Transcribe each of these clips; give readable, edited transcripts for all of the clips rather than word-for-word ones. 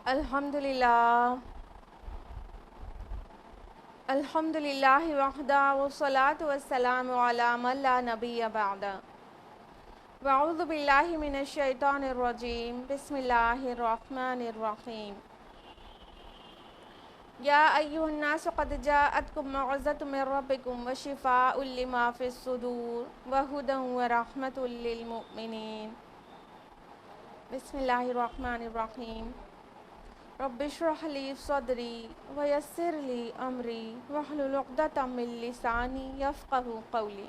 الحمدللہ وحدہ والصلاة والسلام علی من لا نبی بعدہ واعوذ باللہ من الشیطان الرجیم بسم اللہ الرحمن الرحیم یا ایھا الناس قد جاءتکم موعظۃ من ربکم وشفاء لما فی الصدور وہدی ورحمۃ للمؤمنین بسم اللہ الرحمن الرحیم رب اشرح لی صدری ویسر لی امری واحلل عقدۃ من لسانی یفقہوا قولی۔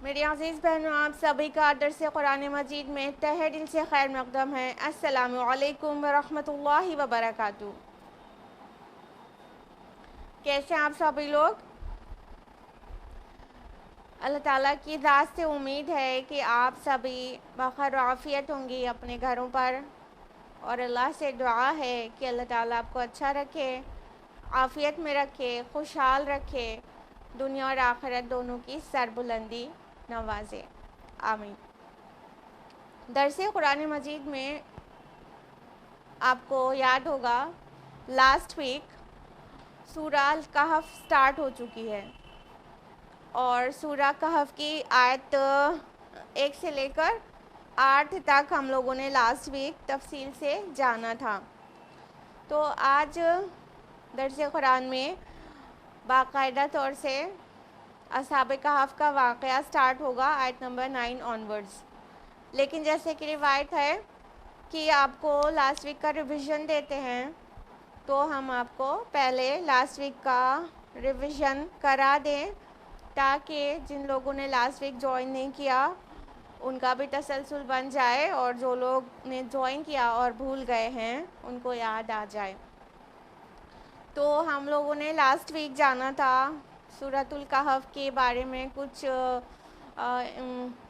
میری عزیز بہنوں، آپ سبھی کا درس قرآن مجید میں تہہ دل سے خیر مقدم ہے۔ السلام علیکم ورحمۃ اللہ وبرکاتہ۔ کیسے ہیں آپ سبھی لوگ؟ اللہ تعالیٰ کی ذات سے امید ہے کہ آپ سبھی بخیر و عافیت ہوں گی اپنے گھروں پر، اور اللہ سے دعا ہے کہ اللہ تعالیٰ آپ کو اچھا رکھے، عافیت میں رکھے، خوشحال رکھے، دنیا اور آخرت دونوں کی سربلندی نوازے، آمین۔ درس قرآن مجید میں آپ کو یاد ہوگا لاسٹ ویک سورہ الکہف سٹارٹ ہو چکی ہے، اور سورہ کہف کی آیت 1 سے لے کر 8 تک ہم لوگوں نے لاسٹ ویک تفصیل سے جانا تھا۔ تو آج درس قرآن میں باقاعدہ طور سے اصحاب کہف کا واقعہ سٹارٹ ہوگا آیت نمبر 9 آنورڈز۔ لیکن جیسے کہ روایت ہے کہ آپ کو لاسٹ ویک کا ریویژن دیتے ہیں، تو ہم آپ کو پہلے لاسٹ ویک کا ریویژن کرا دیں تاکہ جن لوگوں نے لاسٹ ویک جوائن نہیں کیا ان کا بھی تسلسل بن جائے، اور جو لوگ نے جوائن کیا اور بھول گئے ہیں ان کو یاد آ جائے۔ تو ہم لوگوں نے لاسٹ ویک جانا تھا سورۃ الکہف کے بارے میں کچھ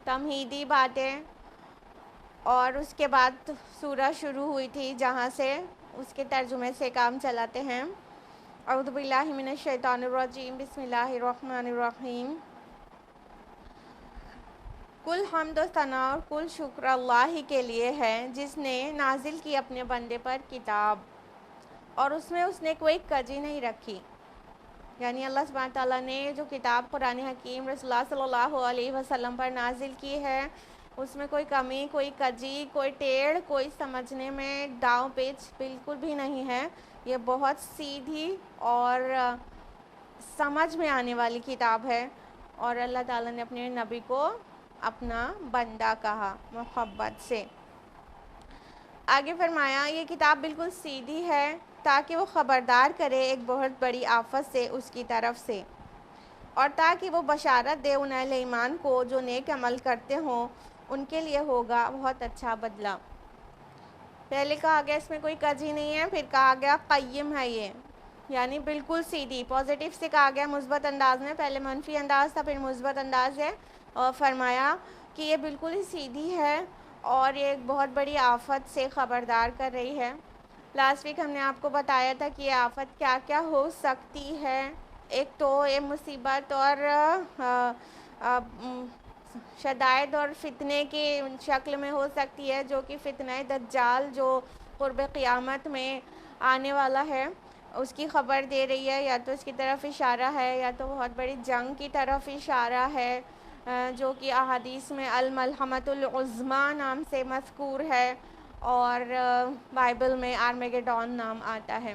تمہیدی باتیں، اور اس کے بعد سورہ شروع ہوئی تھی جہاں سے اس کے ترجمے سے کام چلاتے ہیں۔ اعوذ باللہ من الشیطان الرجیم بسم اللہ الرحمن الرحیم۔ کل حمد و ثنا اور کل شکر اللہ کے لیے ہے جس نے نازل کی اپنے بندے پر کتاب، اور اس میں کوئی کجی نہیں رکھی۔ یعنی اللہ سبحانہ تعالیٰ نے جو کتاب قرآن حکیم رسول اللہ صلی اللہ علیہ وسلم پر نازل کی ہے، اس میں کوئی کمی، کوئی کجی، کوئی ٹیڑھ، کوئی سمجھنے میں داؤ پیچ بالکل بھی نہیں ہے۔ یہ بہت سیدھی اور سمجھ میں آنے والی کتاب ہے، اور اللہ تعالیٰ نے اپنے نبی کو اپنا بندہ کہا محبت سے۔ آگے فرمایا یہ کتاب بالکل سیدھی ہے تاکہ وہ خبردار کرے ایک بہت بڑی آفت سے اس کی طرف سے، اور تاکہ وہ بشارت دے ان اہل ایمان کو جو نیک عمل کرتے ہوں، ان کے لیے ہوگا بہت اچھا بدلہ۔ پہلے کہا گیا اس میں کوئی کجی نہیں ہے، پھر کہا گیا قیم ہے یہ، یعنی بالکل سیدھی۔ پازیٹیو سے کہا گیا مثبت انداز میں، پہلے منفی انداز تھا پھر مثبت انداز ہے، اور فرمایا کہ یہ بالکل ہی سیدھی ہے اور یہ ایک بہت بڑی آفت سے خبردار کر رہی ہے۔ لاسٹ ویک ہم نے آپ کو بتایا تھا کہ یہ آفت کیا کیا ہو سکتی ہے۔ ایک تو یہ مصیبت اور شدائد اور فتنے کی شکل میں ہو سکتی ہے، جو کہ فتنہ دجال جو قرب قیامت میں آنے والا ہے اس کی خبر دے رہی ہے، یا تو اس کی طرف اشارہ ہے یا تو بہت بڑی جنگ کی طرف اشارہ ہے، جو کہ احادیث میں الملحمۃ العظمیٰ نام سے مذکور ہے، اور بائبل میں آرمیگیڈون نام آتا ہے۔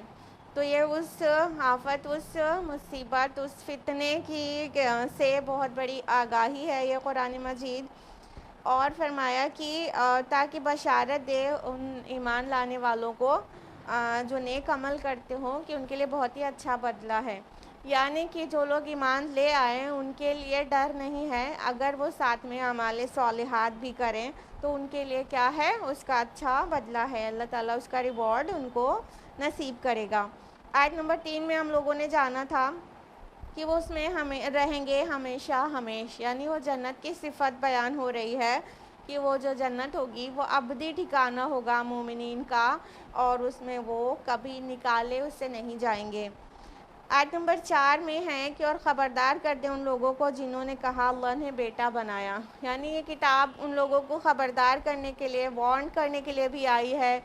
تو یہ اس آفت، اس مصیبت، اس فتنے کی سے بہت بڑی آگاہی ہے یہ قرآن مجید، اور فرمایا کہ تاکہ بشارت دے ان ایمان لانے والوں کو جو نیک عمل کرتے ہوں کہ ان کے لیے بہت ہی اچھا بدلہ ہے۔ یعنی کہ جو لوگ ایمان لے آئیں ان کے لیے ڈر نہیں ہے، اگر وہ ساتھ میں اعمال صالحات بھی کریں تو ان کے لیے کیا ہے، اس کا اچھا بدلہ ہے، اللہ تعالیٰ اس کا ریوارڈ ان کو نصیب کرے گا۔ آیت نمبر 3 میں ہم لوگوں نے جانا تھا کہ وہ اس میں رہیں گے ہمیشہ ہمیشہ، یعنی وہ جنت کی صفت بیان ہو رہی ہے کہ وہ جو جنت ہوگی وہ ابدی ٹھکانہ ہوگا مومنین کا، اور اس میں وہ کبھی نکالے اس سے نہیں جائیں گے۔ آیت نمبر 4 میں ہے کہ اور خبردار کر دیں ان لوگوں کو جنہوں نے کہا اللہ نے بیٹا بنایا. یعنی یہ کتاب ان لوگوں کو خبردار کرنے کے لیے، وارن کرنے کے لیے بھی آئی ہے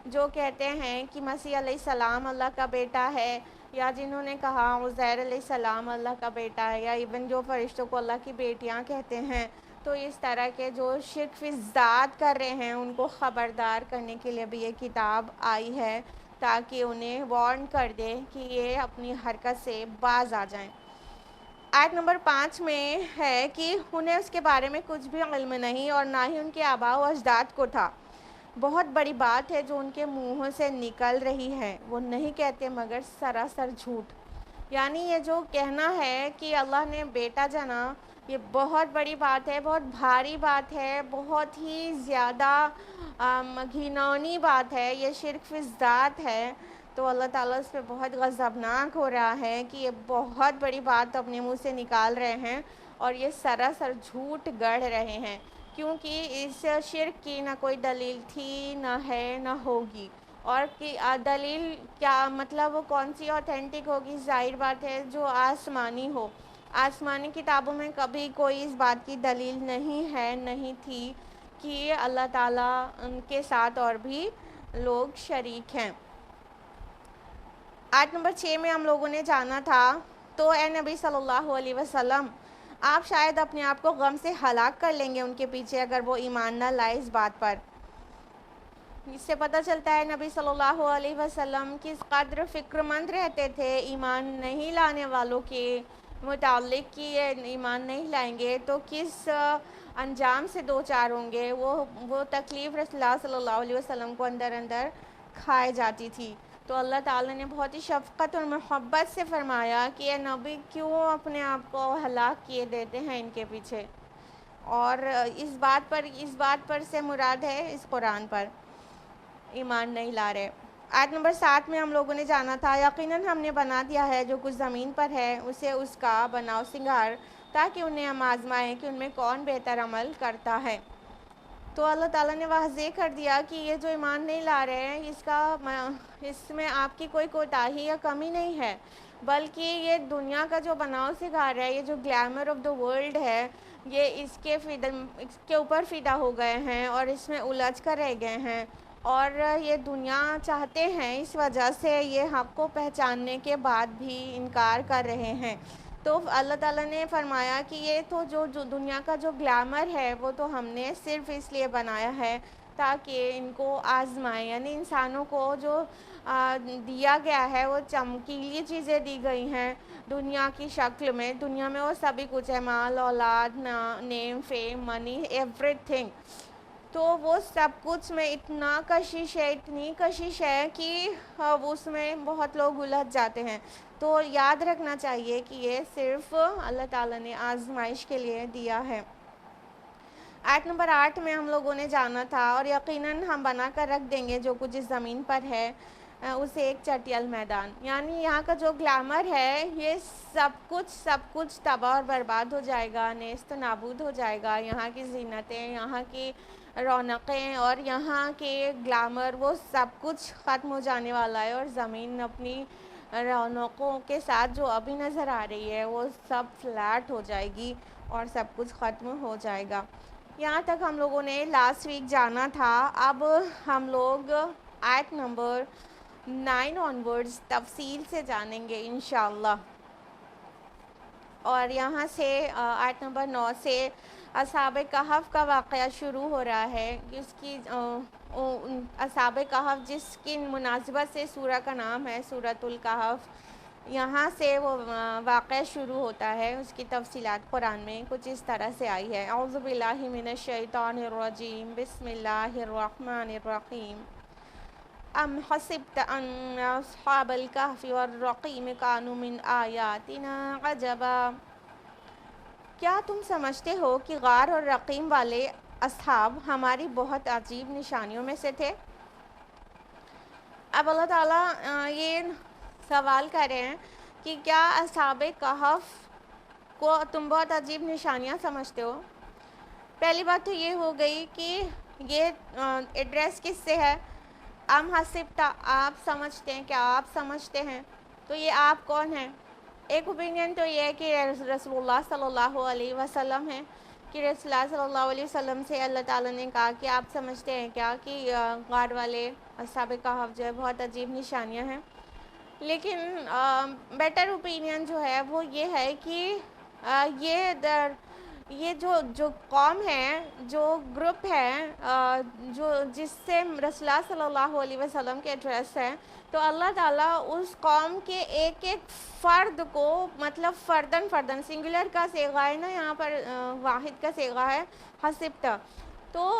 جو کہتے ہیں کہ مسیح علیہ السلام اللہ کا بیٹا ہے، یا جنہوں نے کہا عزیر علیہ السلام اللہ کا بیٹا ہے، یا ایون جو فرشتوں کو اللہ کی بیٹیاں کہتے ہیں. تو اس طرح کے جو شرک فی ذات کر رہے ہیں ان کو خبردار کرنے کے لیے بھی یہ کتاب آئی ہے، تاکہ انہیں وارن کر دے کہ یہ اپنی حرکت سے باز آ جائیں. آیت نمبر 5 میں ہے کہ انہیں اس کے بارے میں کچھ بھی علم نہیں اور نہ ہی ان کے آباء و اجداد کو تھا. بہت بڑی بات ہے جو ان کے منہوں سے نکل رہی ہے، وہ نہیں کہتے مگر سراسر جھوٹ. یعنی یہ جو کہنا ہے کہ اللہ نے بیٹا جنا، یہ بہت بڑی بات ہے، بہت بھاری بات ہے، بہت ہی زیادہ گھناؤنی بات ہے، یہ شرک فی ذات ہے. تو اللہ تعالیٰ اس پہ بہت غضبناک ہو رہا ہے کہ یہ بہت بڑی بات اپنے منہ سے نکال رہے ہیں اور یہ سراسر جھوٹ گڑھ رہے ہیں، کیونکہ اس شرک کی نہ کوئی دلیل تھی، نہ ہے، نہ ہوگی. اور کہ دلیل کیا مطلب وہ کون سی اوتھینٹک ہوگی؟ ظاہر بات ہے جو آسمانی ہو. آسمانی کتابوں میں کبھی کوئی اس بات کی دلیل نہیں ہے، نہیں تھی کہ اللہ تعالیٰ ان کے ساتھ اور بھی لوگ شریک ہیں. آیت نمبر 6 میں ہم لوگوں نے جانا تھا تو اے نبی صلی اللہ علیہ وسلم، آپ شاید اپنے آپ کو غم سے ہلاک کر لیں گے ان کے پیچھے اگر وہ ایمان نہ لائے اس بات پر. اس سے پتہ چلتا ہے نبی صلی اللہ علیہ وسلم کس قدر فکر مند رہتے تھے ایمان نہیں لانے والوں کے متعلق، کہ یہ ایمان نہیں لائیں گے تو کس انجام سے دو چار ہوں گے. وہ تکلیف رسول اللہ صلی اللہ علیہ وسلم کو اندر اندر کھائے جاتی تھی. تو اللہ تعالیٰ نے بہت ہی شفقت اور محبت سے فرمایا کہ اے نبی کیوں اپنے آپ کو ہلاک کیے دیتے ہیں ان کے پیچھے. اور اس بات پر سے مراد ہے اس قرآن پر ایمان نہیں لا رہے. آیت نمبر 7 میں ہم لوگوں نے جانا تھا یقیناً ہم نے بنا دیا ہے جو کچھ زمین پر ہے اسے اس کا بناؤ سنگار، تاکہ انہیں ہم آزمائیں کہ ان میں کون بہتر عمل کرتا ہے. تو اللہ تعالیٰ نے واضح کر دیا کہ یہ جو ایمان نہیں لا رہے ہیں اس میں آپ کی کوئی کوتاہی یا کمی نہیں ہے، بلکہ یہ دنیا کا جو بناؤ سنگار ہے، یہ جو گلیمر آف دا ورلڈ ہے، یہ اس کے اوپر فدا ہو گئے ہیں اور اس میں الجھ کر رہ گئے ہیں. اور یہ دنیا چاہتے ہیں، اس وجہ سے یہ حق کو پہچاننے کے بعد بھی انکار کر رہے ہیں. تو اللہ تعالیٰ نے فرمایا کہ یہ تو جو دنیا کا جو گلیمر ہے وہ تو ہم نے صرف اس لیے بنایا ہے تاکہ ان کو آزمائیں. یعنی انسانوں کو جو دیا گیا ہے وہ چمکیلی چیزیں دی گئی ہیں دنیا کی شکل میں. دنیا میں وہ سبھی کچھ ہے، مال، اولاد، نیم، فیم، منی، ایوری تھنگ. تو وہ سب کچھ میں اتنا کشش ہے، اتنی کشش ہے کہ اس میں بہت لوگ الجھ جاتے ہیں. تو یاد رکھنا چاہیے کہ یہ صرف اللہ تعالیٰ نے آزمائش کے لیے دیا ہے. آیت نمبر 8 میں ہم لوگوں نے جانا تھا اور یقیناً ہم بنا کر رکھ دیں گے جو کچھ اس زمین پر ہے اسے ایک چٹیل میدان. یعنی یہاں کا جو گلیمر ہے یہ سب کچھ تباہ اور برباد ہو جائے گا، نیست نابود ہو جائے گا. یہاں کی زینتیں، یہاں کی رونقیں اور یہاں کے گلیمر، وہ سب کچھ ختم ہو جانے والا ہے. اور زمین اپنی رونقوں کے ساتھ جو ابھی نظر آ رہی ہے وہ سب فلیٹ ہو جائے گی اور سب کچھ ختم ہو جائے گا. یہاں تک ہم لوگوں نے لاسٹ ویک جانا تھا. اب ہم لوگ آیت نمبر 9 آنورڈز تفصیل سے جانیں گے انشاءاللہ. اور یہاں سے آیت نمبر 9 سے اصحاب کہف کا واقعہ شروع ہو رہا ہے. اس کی اصحاب کہف جس کی مناسبت سے سورہ کا نام ہے سورۃ الکہف، یہاں سے وہ واقعہ شروع ہوتا ہے. اس کی تفصیلات قرآن میں کچھ اس طرح سے آئی ہے. اعوذ باللہ من الشیطان الرجیم، بسم اللہ الرحمن الرحیم. ام حسبت ان اصحاب الکہف والرقیم کانوا من آیاتنا عجبا. کیا تم سمجھتے ہو کہ غار اور رقیم والے اصحاب ہماری بہت عجیب نشانیوں میں سے تھے؟ اب اللہ تعالیٰ یہ سوال کر رہے ہیں کہ کیا اصحاب کہف کو تم بہت عجیب نشانیاں سمجھتے ہو؟ پہلی بات تو یہ ہو گئی کہ یہ ایڈریس کس سے ہے؟ ام حسبتا، آپ سمجھتے ہیں، کیا آپ سمجھتے ہیں؟ تو یہ آپ کون ہیں؟ ایک اوپینین تو یہ ہے کہ رسول اللہ صلی اللہ علیہ وسلم ہے کہ رسول اللہ صلی اللہ علیہ وسلم سے اللہ تعالیٰ نے کہا کہ آپ سمجھتے ہیں کیا کہ غار والے اصحاب کہف جو ہے بہت عجیب نشانیاں ہیں. لیکن بیٹر اوپینین جو ہے وہ یہ ہے کہ یہ جو قوم ہے، جو گروپ ہے، جو جس سے رسول اللہ صلی اللہ علیہ وسلم کے ایڈریس ہے، تو اللہ تعالیٰ اس قوم کے ایک ایک فرد کو، مطلب فردن سنگولر کا صیغہ ہے نا، یہاں پر واحد کا صیغہ ہے حسبتا، تو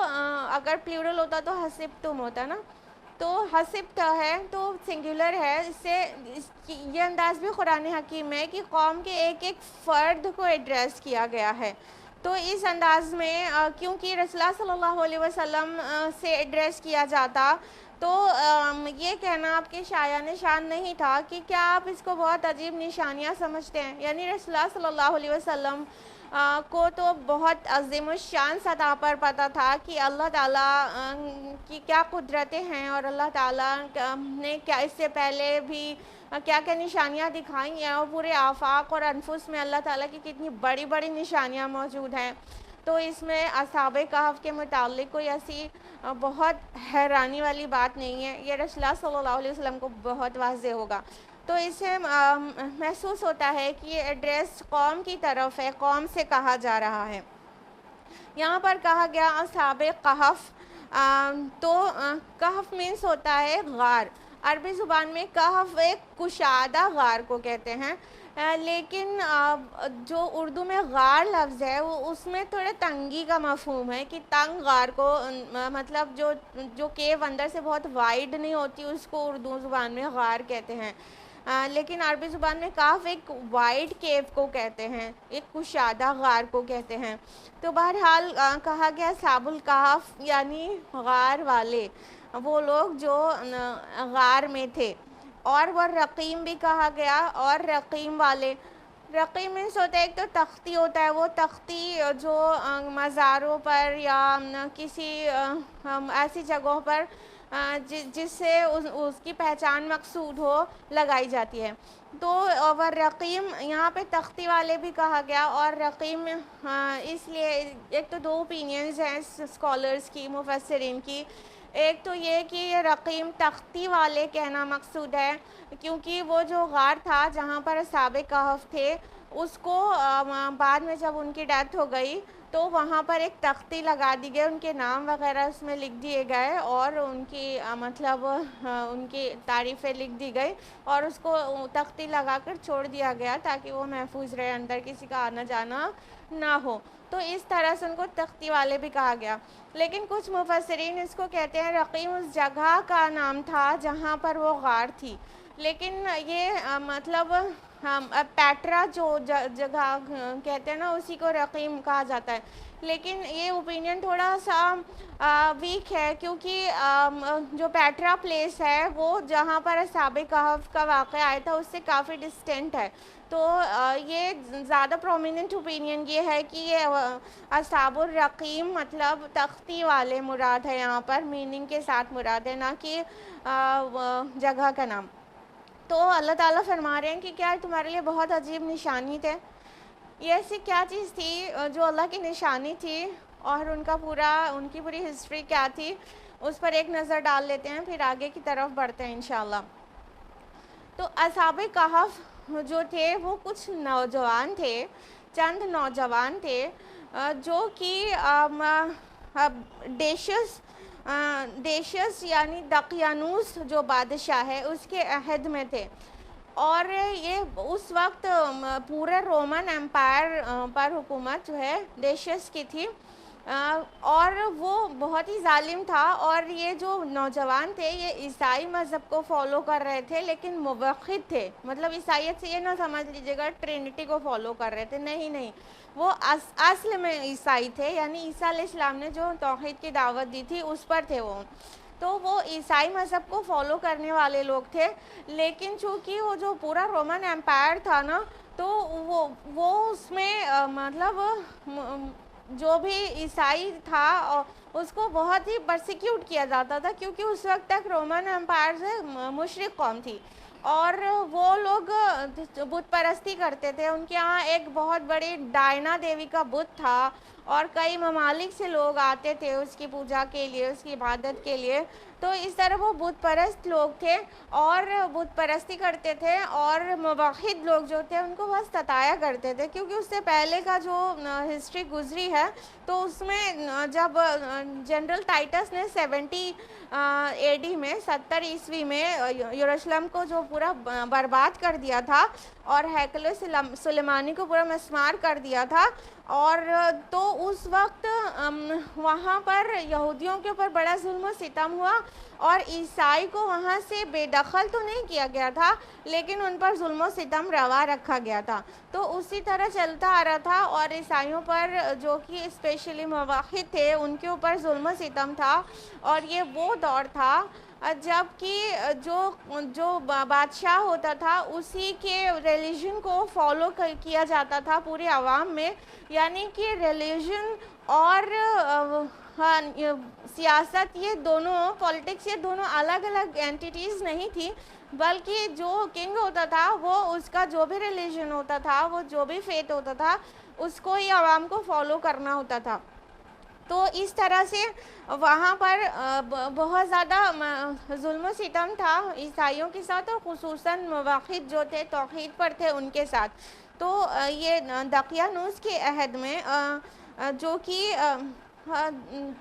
اگر پلیورل ہوتا تو حسبتم ہوتا نا، تو حسبتا ہے تو سنگولر ہے. اس سے یہ انداز بھی قرآن حکیم ہے کہ قوم کے ایک ایک فرد کو ایڈریس کیا گیا ہے. تو اس انداز میں کیونکہ رسول اللہ صلی اللہ علیہ وسلم سے ایڈریس کیا جاتا تو یہ کہنا آپ کے شایان شان نہیں تھا کہ کیا آپ اس کو بہت عجیب نشانیاں سمجھتے ہیں. یعنی رسول اللہ صلی اللہ علیہ وسلم کو تو بہت عظیم الشان سطح پر پتہ تھا کہ اللہ تعالیٰ کی کیا قدرتیں ہیں، اور اللہ تعالیٰ نے کیا اس سے پہلے بھی کیا کیا نشانیاں دکھائی ہیں، اور پورے آفاق اور انفس میں اللہ تعالیٰ کی کتنی بڑی بڑی نشانیاں موجود ہیں. تو اس میں اصحاب کہف کے متعلق کوئی ایسی بہت حیرانی والی بات نہیں ہے. یہ رسول اللہ صلی اللہ علیہ وسلم کو بہت واضح ہوگا. تو اس سے محسوس ہوتا ہے کہ یہ ایڈریس قوم کی طرف ہے، قوم سے کہا جا رہا ہے. یہاں پر کہا گیا اصحاب کہف، تو کہف مینس ہوتا ہے غار. عربی زبان میں کہف ایک کشادہ غار کو کہتے ہیں، لیکن جو اردو میں غار لفظ ہے وہ اس میں تھوڑے تنگی کا مفہوم ہے کہ تنگ غار کو، مطلب جو کیو اندر سے بہت وائڈ نہیں ہوتی اس کو اردو زبان میں غار کہتے ہیں. لیکن عربی زبان میں کہف ایک وائڈ کیو کو کہتے ہیں، ایک کشادہ غار کو کہتے ہیں. تو بہرحال کہا گیا اصحاب الکہف یعنی غار والے، وہ لوگ جو غار میں تھے. اور وہ رقیم بھی کہا گیا، اور رقیم والے. رقیم مینس ہوتا ہے ایک تو تختی ہوتا ہے، وہ تختی جو مزاروں پر یا کسی ایسی جگہوں پر جس سے اس کی پہچان مقصود ہو لگائی جاتی ہے. تو وہ رقیم یہاں پہ تختی والے بھی کہا گیا. اور رقیم اس لیے ایک تو دو اوپینینز ہیں اسکالرز کی، مفسرین کی. ایک تو یہ کہ یہ رقیم تختی والے کہنا مقصود ہے کیونکہ وہ جو غار تھا جہاں پر اصحاب کہف تھے، اس کو بعد میں جب ان کی ڈیتھ ہو گئی تو وہاں پر ایک تختی لگا دی گئی، ان کے نام وغیرہ اس میں لکھ دیے گئے، اور ان کی مطلب ان کی تعریفیں لکھ دی گئی، اور اس کو تختی لگا کر چھوڑ دیا گیا تاکہ وہ محفوظ رہے، اندر کسی کا آنا جانا نہ ہو. تو اس طرح سے ان کو تختی والے بھی کہا گیا. لیکن کچھ مفسرین اس کو کہتے ہیں رقیم اس جگہ کا نام تھا جہاں پر وہ غار تھی. لیکن یہ مطلب پیٹرا جو جگہ کہتے ہیں نا اسی کو رقیم کہا جاتا ہے. لیکن یہ اوپینین تھوڑا سا ویک ہے کیونکہ جو پیٹرا پلیس ہے وہ جہاں پر اصحاب کہف کا واقعہ آیا تھا اس سے کافی ڈسٹینٹ ہے. تو یہ زیادہ پرومیننٹ اوپینین یہ ہے کہ یہ اصحاب الرقیم مطلب تختی والے مراد ہے، یہاں پر میننگ کے ساتھ مراد ہے، نہ کہ جگہ کا نام. تو اللہ تعالیٰ فرما رہے ہیں کہ کیا تمہارے لیے بہت عجیب نشانی تھے. یہ ایسی کیا چیز تھی جو اللہ کی نشانی تھی، اور ان کی پوری ہسٹری کیا تھی، اس پر ایک نظر ڈال لیتے ہیں، پھر آگے کی طرف بڑھتے ہیں انشاءاللہ. تو اصحاب کہف جو تھے وہ کچھ نوجوان تھے، چند نوجوان تھے جو کہ ڈیشس یعنی دقیانوس جو بادشاہ ہے اس کے عہد میں تھے. اور یہ اس وقت پورے رومن امپائر پر حکومت جو ہے ڈیشس کی تھی، اور وہ بہت ہی ظالم تھا. اور یہ جو نوجوان تھے یہ عیسائی مذہب کو فالو کر رہے تھے، لیکن موحد تھے. مطلب عیسائیت سے یہ نہ سمجھ لیجیے گا ٹرینٹی کو فالو کر رہے تھے، نہیں، وہ اصل میں عیسائی تھے. یعنی عیسیٰ علیہ السلام نے جو توحید کی دعوت دی تھی اس پر تھے وہ. تو وہ عیسائی مذہب کو فالو کرنے والے لوگ تھے. لیکن چونکہ وہ جو پورا رومن امپائر تھا نا، تو وہ اس میں مطلب جو بھی عیسائی تھا اس کو بہت ہی پرسیکیوٹ کیا جاتا تھا، کیونکہ اس وقت تک رومن امپائر سے مشرک قوم تھی. اور وہ لوگ بت پرستی کرتے تھے. ان کے یہاں ایک بہت بڑی ڈائنا دیوی کا بت تھا اور کئی ممالک سے لوگ آتے تھے اس کی پوجا کے لیے, اس کی عبادت کے لیے. تو اس طرح وہ بت پرست لوگ تھے اور بت پرستی کرتے تھے, اور موحد لوگ جو تھے ان کو بس ستایا کرتے تھے, کیونکہ اس سے پہلے کا جو ہسٹری گزری ہے تو اس میں جب جنرل ٹائٹس نے 70 AD میں 70 عیسوی میں یروشلم کو جو پورا برباد کر دیا تھا اور ہیکل سلیمانی کو پورا مسمار کر دیا تھا, اور تو اس وقت وہاں پر یہودیوں کے اوپر بڑا ظلم و ستم ہوا, اور عیسائی کو وہاں سے بے دخل تو نہیں کیا گیا تھا لیکن ان پر ظلم و ستم روا رکھا گیا تھا. تو اسی طرح چلتا آ رہا تھا, اور عیسائیوں پر جو کہ اسپیشلی موحد تھے ان کے اوپر ظلم و ستم تھا. اور یہ وہ دور تھا جب کہ جو بادشاہ ہوتا تھا اسی کے ریلیجن کو فالو کیا جاتا تھا پورے عوام میں, یعنی کہ ریلیجن اور سیاست یہ دونوں, پولیٹکس یہ دونوں الگ الگ اینٹیٹیز نہیں تھی, بلکہ جو کنگ ہوتا تھا وہ اس کا جو بھی ریلیجن ہوتا تھا, وہ جو بھی فیتھ ہوتا تھا اس کو ہی عوام کو فالو کرنا ہوتا تھا. تو اس طرح سے وہاں پر بہت زیادہ ظلم و ستم تھا عیسائیوں کے ساتھ, اور خصوصاً موحد جو تھے توحید پر تھے ان کے ساتھ. تو یہ دقیانوس کے عہد میں جو کہ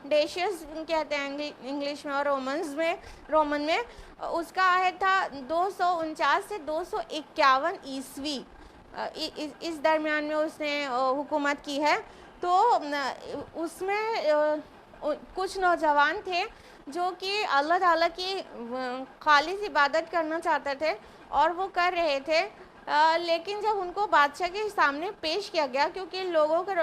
ڈیشیس کہتے ہیں انگلش میں اور رومن میں, اس کا عہد تھا 249 سے 251 عیسوی, اس درمیان میں اس نے حکومت کی ہے. تو اس میں کچھ نوجوان تھے جو کہ اللہ تعالیٰ کی خالص عبادت کرنا چاہتے تھے اور وہ کر رہے تھے, لیکن جب ان کو بادشاہ کے سامنے پیش کیا گیا, کیونکہ لوگوں کے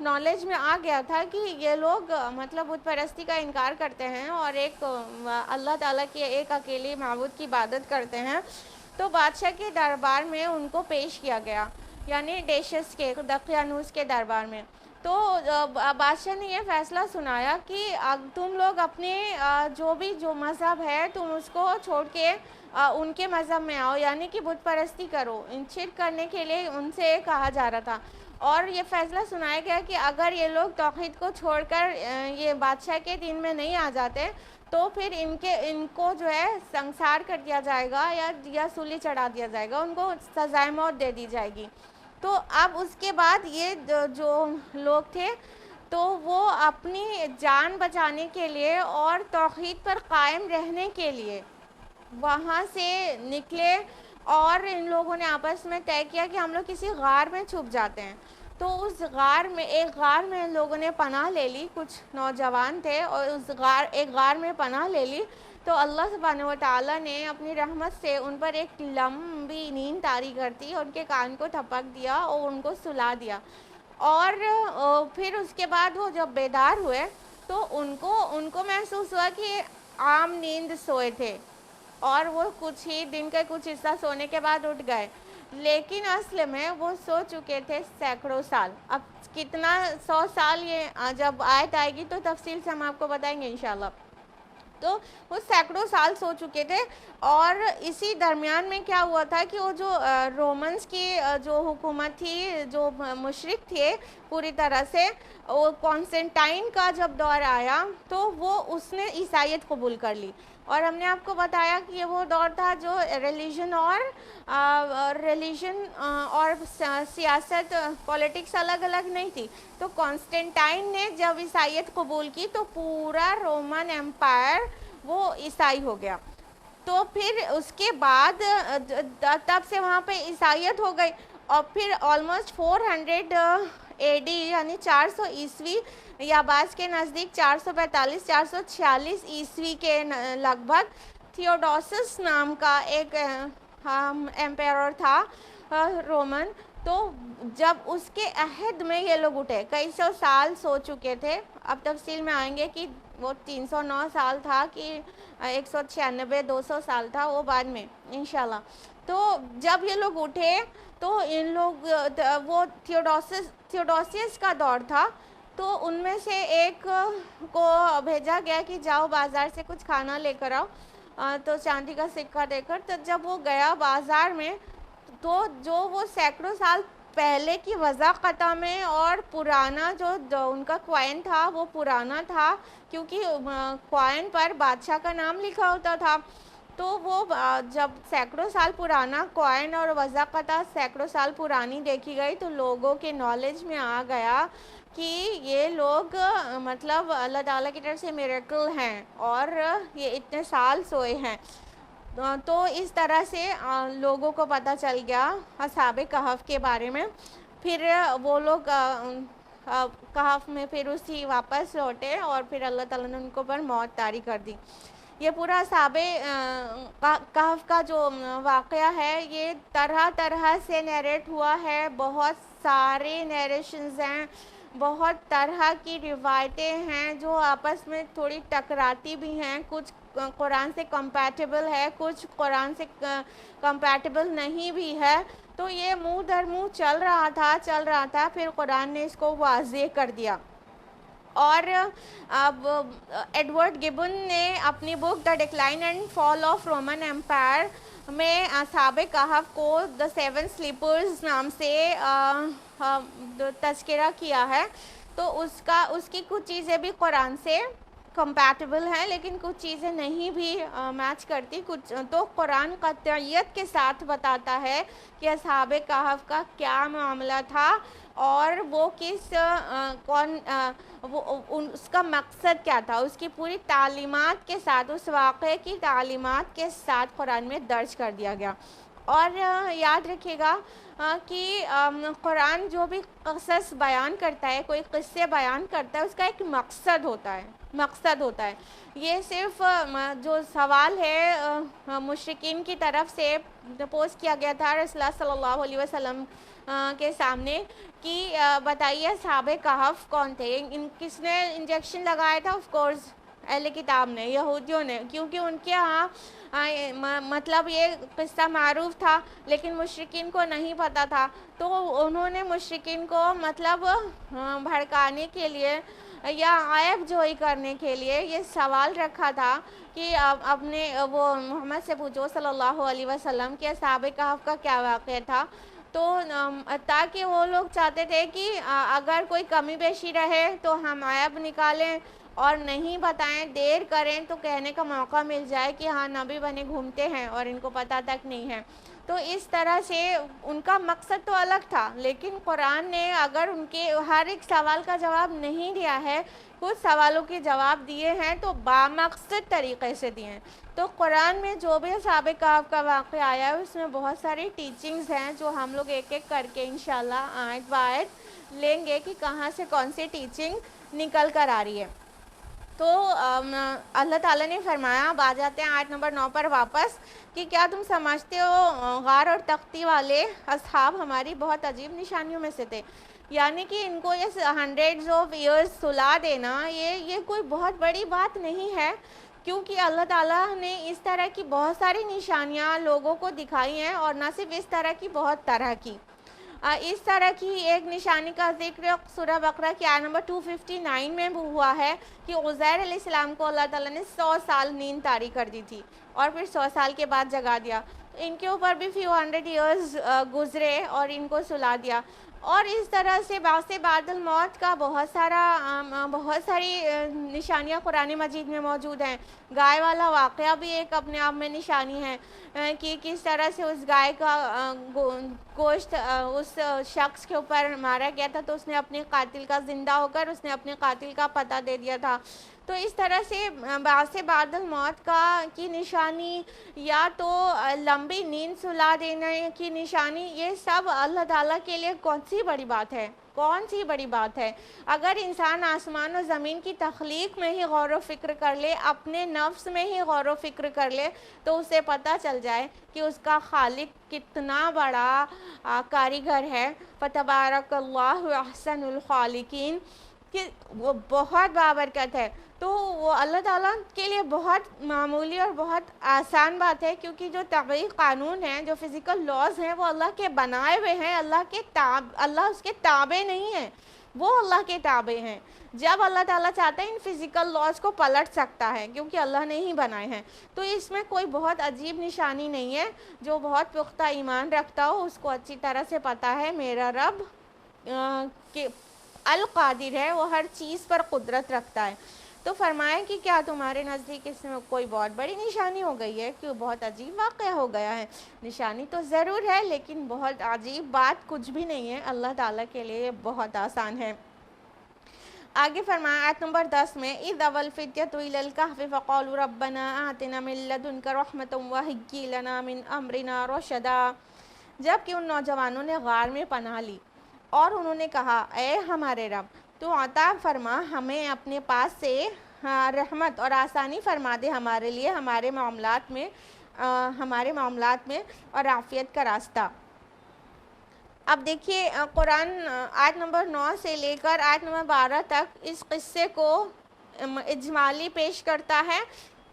نالج میں آ گیا تھا کہ یہ لوگ مطلب بت پرستی کا انکار کرتے ہیں اور ایک اللہ تعالیٰ کی ایک اکیلی معبود کی عبادت کرتے ہیں, تو بادشاہ کے دربار میں ان کو پیش کیا گیا, یعنی ڈیشس کے دقیانوس کے دربار میں. تو بادشاہ نے یہ فیصلہ سنایا کہ تم لوگ اپنے جو مذہب ہے تم اس کو چھوڑ کے ان کے مذہب میں آؤ, یعنی کہ بت پرستی کرو. شرک کرنے کے لیے ان سے کہا جا رہا تھا, اور یہ فیصلہ سنایا گیا کہ اگر یہ لوگ توحید کو چھوڑ کر یہ بادشاہ کے دین میں نہیں آ جاتے تو پھر ان کو جو ہے سنسار کر دیا جائے گا یا سولی چڑھا دیا جائے گا, ان کو سزائے موت دے دی جائے گی. تو اب اس کے بعد یہ جو لوگ تھے تو وہ اپنی جان بچانے کے لیے اور توحید پر قائم رہنے کے لیے وہاں سے نکلے, اور ان لوگوں نے آپس میں طے کیا کہ ہم لوگ کسی غار میں چھپ جاتے ہیں. تو اس ایک غار میں ان لوگوں نے پناہ لے لی, کچھ نوجوان تھے اور ایک غار میں پناہ لے لی. تو اللہ سبحانہ و تعالیٰ نے اپنی رحمت سے ان پر ایک لمبی نیند طاری کر دی, ان کے کان کو تھپک دیا اور ان کو سلا دیا, اور پھر اس کے بعد وہ جب بیدار ہوئے تو ان کو محسوس ہوا کہ عام نیند سوئے تھے, اور وہ کچھ ہی دن کا کچھ حصہ سونے کے بعد اٹھ گئے, لیکن اصل میں وہ سو چکے تھے سینکڑوں سال. اب کتنا 100 سال یہ جب آیت آئے گی تو تفصیل سے ہم آپ کو بتائیں گے انشاءاللہ. تو وہ سینکڑوں سال سو چکے تھے, اور اسی درمیان میں کیا ہوا تھا کہ وہ جو رومنس کی جو حکومت تھی, جو مشرک تھے پوری طرح سے, وہ کانسٹنٹائن کا جب دور آیا تو وہ اس نے عیسائیت قبول کر لی. اور ہم نے آپ کو بتایا کہ یہ وہ دور تھا جو ریلیجن اور سیاست پولیٹکس الگ الگ نہیں تھی. تو کانسٹنٹائن نے جب عیسائیت قبول کی تو پورا رومن ایمپائر وہ عیسائی ہو گیا. تو پھر اس کے بعد تب سے وہاں پہ عیسائیت ہو گئی, اور پھر آلموسٹ 400 AD یعنی 400 عیسوی یا بعض کے نزدیک 445-446 عیسوی کے لگ بھگ تھیوڈوسس نام کا ایک ایمپیرر تھا رومن. تو جب اس کے عہد میں یہ لوگ اٹھے, کئی سو سال سو چکے تھے, اب تفصیل میں آئیں گے کہ وہ 309 سال تھا کہ 196-200 سال تھا, وہ بعد میں انشاءاللہ. تو جب یہ لوگ اٹھے تو ان لوگ وہ تھیوڈوسیس کا دور تھا, تو ان میں سے ایک کو بھیجا گیا کہ جاؤ بازار سے کچھ کھانا لے کر آؤ, تو چاندی کا سکہ دے کر، تو جب وہ گیا بازار میں تو جو وہ سینکڑوں سال پہلے کی وضاقتہ میں اور پرانا جو ان کا کوائن تھا وہ پرانا تھا، کیونکہ کوائن پر بادشاہ کا نام لکھا ہوتا تھا، تو وہ جب سینکڑوں سال پرانا کوائن اور وضاقتہ سینکڑوں سال پرانی دیکھی گئی تو لوگوں کے نالج میں آ گیا کہ یہ لوگ مطلب اللہ تعالیٰ کی طرف سے میریکل ہیں اور یہ اتنے سال سوئے ہیں۔ تو اس طرح سے لوگوں کو پتہ چل گیا اصحاب کہف کے بارے میں۔ پھر وہ لوگ کہف میں پھر اسی واپس لوٹے اور پھر اللہ تعالیٰ نے ان کو پر موت طاری کر دی۔ یہ پورا اصحاب کہف کا جو واقعہ ہے یہ طرح طرح سے نیریٹ ہوا ہے، بہت سارے نیریشنز ہیں، بہت طرح کی روایتیں ہیں جو آپس میں تھوڑی ٹکراتی بھی ہیں، کچھ قرآن سے کمپیٹیبل ہے، کچھ قرآن سے کمپیٹیبل نہیں بھی ہے۔ تو یہ منہ در منہ چل رہا تھا، پھر قرآن نے اس کو واضح کر دیا۔ اور اب ایڈورڈ گبن نے اپنی book the decline and fall of Roman Empire میں اصحاب کہف کو دا سیون سلیپرز نام سے تذکرہ کیا ہے۔ تو اس کی کچھ چیزیں بھی قرآن سے کمپیٹیبل ہیں لیکن کچھ چیزیں نہیں بھی میچ کرتی، کچھ تو قرآن قطعیت کے ساتھ بتاتا ہے کہ اصحاب کہف کا کیا معاملہ تھا اور وہ اس کا مقصد کیا تھا، اس کی پوری تعلیمات کے ساتھ، اس واقعے کی تعلیمات کے ساتھ قرآن میں درج کر دیا گیا۔ اور یاد رکھیے گا کہ قرآن جو بھی قصص بیان کرتا ہے، کوئی قصے بیان کرتا ہے، اس کا ایک مقصد ہوتا ہے۔ یہ صرف جو سوال ہے مشرکین کی طرف سے پوسٹ کیا گیا تھا رسول اللہ صلی اللہ علیہ وسلم کے سامنے کہ بتائیے اصحاب کہف کون تھے، کس نے انجیکشن لگایا تھا؟ آف کورس اہل کتاب نے، یہودیوں نے، کیونکہ ان کے ہاں مطلب یہ قصہ معروف تھا لیکن مشرکین کو نہیں پتہ تھا، تو انہوں نے مشرکین کو مطلب بھڑکانے کے لیے یا عیب جوئی کرنے کے لیے یہ سوال رکھا تھا کہ اپنے وہ محمد سے پوچھو صلی اللہ علیہ وسلم کہ اصحاب کہف کا کیا واقعہ تھا، تو تاکہ وہ لوگ چاہتے تھے کہ اگر کوئی کمی بیشی رہے تو ہم عیب نکالیں اور نہیں بتائیں، دیر کریں تو کہنے کا موقع مل جائے کہ ہاں نبی بنے گھومتے ہیں اور ان کو پتہ تک نہیں ہے۔ تو اس طرح سے ان کا مقصد تو الگ تھا، لیکن قرآن نے اگر ان کے ہر ایک سوال کا جواب نہیں دیا ہے، کچھ سوالوں کے جواب دیے ہیں تو بامقصد طریقے سے دیے ہیں۔ تو قرآن میں جو بھی اصحاب کہف کا واقعہ آیا ہے اس میں بہت ساری ٹیچنگز ہیں جو ہم لوگ ایک ایک کر کے انشاءاللہ آیت بآیت لیں گے کہ کہاں سے کون سی ٹیچنگ نکل کر آ رہی ہے۔ تو اللہ تعالیٰ نے فرمایا، اب آ جاتے ہیں آیت نمبر 9 پر واپس، کہ کیا تم سمجھتے ہو غار اور تختی والے اصحاب ہماری بہت عجیب نشانیوں میں سے تھے؟ یعنی کہ ان کو یہ ہنڈریڈز آف ایئرز سلا دینا یہ کوئی بہت بڑی بات نہیں ہے، کیونکہ اللہ تعالیٰ نے اس طرح کی بہت ساری نشانیاں لوگوں کو دکھائی ہیں، اور نہ صرف اس طرح کی، بہت طرح کی۔ اس طرح کی ایک نشانی کا ذکر سورہ بقرہ کی آیت نمبر 259 میں ہوا ہے کہ عزیر علیہ السلام کو اللہ تعالیٰ نے 100 سال نیند طاری کر دی تھی اور پھر 100 سال کے بعد جگا دیا۔ ان کے اوپر بھی فیو ہنڈریڈ ایئرز گزرے اور ان کو سلا دیا۔ اور اس طرح سے بعث بعد الموت کا بہت ساری نشانیاں قرآن مجید میں موجود ہیں۔ گائے والا واقعہ بھی ایک اپنے آپ میں نشانی ہے کہ کس طرح سے اس گائے کا گوشت اس شخص کے اوپر مارا گیا تھا تو اس نے اپنے قاتل کا زندہ ہو کر اس نے اپنے قاتل کا پتہ دے دیا تھا۔ تو اس طرح سے بعث بعد الموت کی نشانی یا تو لمبی نیند سلا دینے کی نشانی، یہ سب اللہ تعالیٰ کے لیے کون سی بڑی بات ہے؟ اگر انسان آسمان و زمین کی تخلیق میں ہی غور و فکر کر لے، اپنے نفس میں ہی غور و فکر کر لے، تو اسے پتہ چل جائے کہ اس کا خالق کتنا بڑا کاریگر ہے۔ فتبارک اللہ احسن الخالقین، کہ وہ بہت بابرکت ہے۔ تو وہ اللہ تعالیٰ کے لیے بہت معمولی اور بہت آسان بات ہے، کیونکہ جو طبعی قانون ہیں، جو فزیکل لاز ہیں، وہ اللہ کے بنائے ہوئے ہیں، اللہ اس کے تابع نہیں ہیں۔ وہ اللہ کے تابع ہیں. جب اللہ تعالیٰ چاہتا ہے ان فزیکل لاز کو پلٹ سکتا ہے کیونکہ اللہ نے ہی بنائے ہیں. تو اس میں کوئی بہت عجیب نشانی نہیں ہے. جو بہت پختہ ایمان رکھتا ہو اس کو اچھی طرح سے پتہ ہے میرا رب کہ القادر ہے، وہ ہر چیز پر قدرت رکھتا ہے. تو فرمایا کہ کیا تمہارے نزدیک اس میں کوئی بہت بڑی نشانی ہو گئی ہے کہ بہت عجیب واقعہ ہو گیا ہے؟ نشانی تو ضرور ہے لیکن بہت عجیب بات کچھ بھی نہیں ہے. اللہ تعالیٰ کے لیے بہت آسان ہے. آگے فرمایا آیت نمبر 10 میں اِذْ أَوَى الْفِتْيَةُ إِلَى الْكَهْفِ فَقَالُوا رَبَّنَا آتِنَا مِن لَّدُنكَ رَحْمَةً وَهَيِّئْ لَنَا مِنْ أَمْرِنَا رَشَدًا. جب کہ ان نوجوانوں نے غار میں پناہ لی اور انہوں نے کہا اے ہمارے رب تو عطا فرما ہمیں اپنے پاس سے رحمت اور آسانی فرما دے ہمارے لیے ہمارے معاملات میں اور عافیت کا راستہ. اب دیکھیے قرآن آیت نمبر 9 سے لے کر آیت نمبر 12 تک اس قصے کو اجمالی پیش کرتا ہے.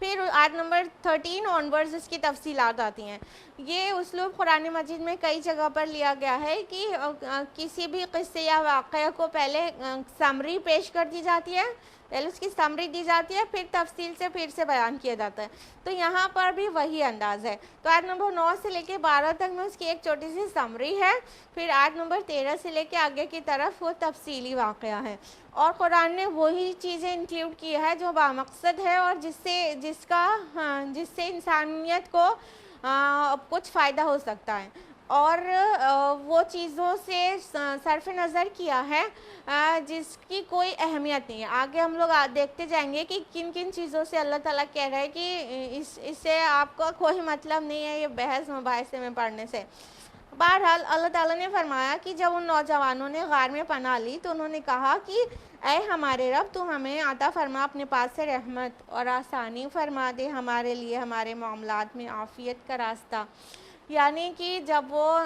پھر آیت نمبر 13 آنورز اس کی تفصیلات آتی ہیں. یہ اسلوب قرآن مجید میں کئی جگہ پر لیا گیا ہے کہ کسی بھی قصے یا واقعہ کو پہلے سمری پیش کر دی جاتی ہے، پہلے اس کی سمری دی جاتی ہے، پھر تفصیل سے پھر سے بیان کیا جاتا ہے. تو یہاں پر بھی وہی انداز ہے. تو آیت نمبر 9 سے لے کے 12 تک میں اس کی ایک چھوٹی سی سمری ہے، پھر آیت نمبر 13 سے لے کے آگے کی طرف وہ تفصیلی واقعہ ہے. اور قرآن نے وہی چیزیں انکلیوڈ کی ہے جو بامقصد ہے اور جس سے انسانیت کو کچھ فائدہ ہو سکتا ہے، اور وہ چیزوں سے صرف نظر کیا ہے جس کی کوئی اہمیت نہیں ہے. آگے ہم لوگ دیکھتے جائیں گے کہ کن کن چیزوں سے اللہ تعالیٰ کہہ رہا ہے کہ اس سے آپ کا کوئی مطلب نہیں ہے یہ بحث مباحثے میں پڑھنے سے. بہرحال اللہ تعالیٰ نے فرمایا کہ جب ان نوجوانوں نے غار میں پناہ لی تو انہوں نے کہا کہ اے ہمارے رب تو ہمیں عطا فرما اپنے پاس سے رحمت اور آسانی فرما دے ہمارے لیے ہمارے معاملات میں عافیت کا راستہ. یعنی کہ جب وہ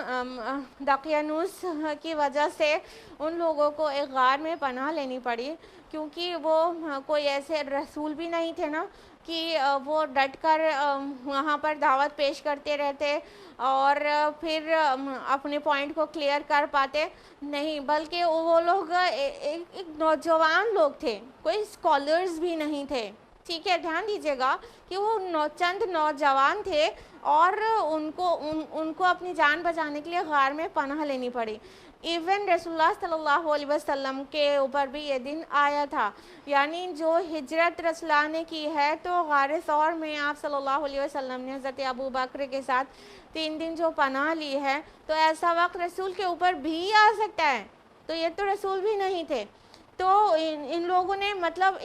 دقیانوس کی وجہ سے ان لوگوں کو ایک غار میں پناہ لینی پڑی کیونکہ وہ کوئی ایسے رسول بھی نہیں تھے نا کہ وہ ڈٹ کر وہاں پر دعوت پیش کرتے رہتے اور پھر اپنے پوائنٹ کو کلیئر کر پاتے نہیں، بلکہ وہ لوگ ایک نوجوان لوگ تھے، کوئی اسکالرز بھی نہیں تھے. ٹھیک ہے، دھیان دیجیے گا کہ وہ چند نوجوان تھے اور ان کو اپنی جان بچانے کے لیے غار میں پناہ لینی پڑی. ایون رسول اللہ صلی اللہ علیہ وسلم کے اوپر بھی یہ دن آیا تھا. یعنی جو ہجرت رسول اللہ نے کی ہے تو غار ثور میں آپ صلی اللہ علیہ وسلم نے حضرت ابو بکر کے ساتھ 3 دن جو پناہ لی ہے تو ایسا وقت رسول کے اوپر بھی آ سکتا ہے. تو یہ تو رسول بھی نہیں تھے. تو ان لوگوں نے مطلب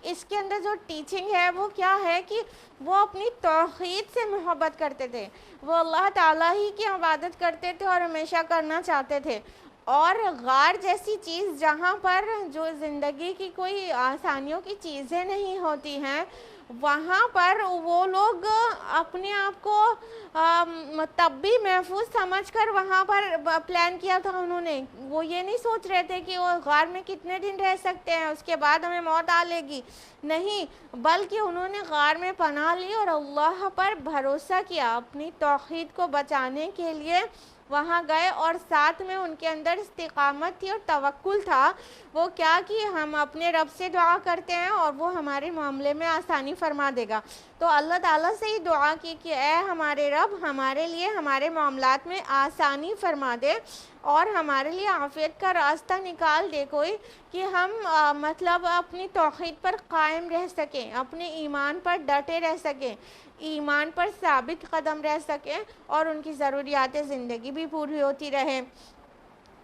اس کے اندر جو ٹیچنگ ہے وہ کیا ہے کہ وہ اپنی توحید سے محبت کرتے تھے، وہ اللہ تعالیٰ ہی کی عبادت کرتے تھے اور ہمیشہ کرنا چاہتے تھے. اور غار جیسی چیز جہاں پر جو زندگی کی کوئی آسانیوں کی چیزیں نہیں ہوتی ہیں وہاں پر وہ لوگ اپنے آپ کو تب بھی محفوظ سمجھ کر وہاں پر پلان کیا تھا انہوں نے. وہ یہ نہیں سوچ رہے تھے کہ وہ غار میں کتنے دن رہ سکتے ہیں اس کے بعد ہمیں موت آ لے گی، نہیں، بلکہ انہوں نے غار میں پناہ لی اور اللہ پر بھروسہ کیا، اپنی توحید کو بچانے کے لیے وہاں گئے اور ساتھ میں ان کے اندر استقامت تھی اور توکل تھا. وہ کیا کہ ہم اپنے رب سے دعا کرتے ہیں اور وہ ہمارے معاملے میں آسانی فرما دے گا. تو اللہ تعالیٰ سے ہی دعا کی کہ اے ہمارے رب ہمارے لیے ہمارے معاملات میں آسانی فرما دے اور ہمارے لیے عافیت کا راستہ نکال دے کوئی کہ ہم مطلب اپنی توحید پر قائم رہ سکیں، اپنے ایمان پر ڈٹے رہ سکیں، ایمان پر ثابت قدم رہ سکیں اور ان کی ضروریات زندگی بھی پوری ہوتی رہے.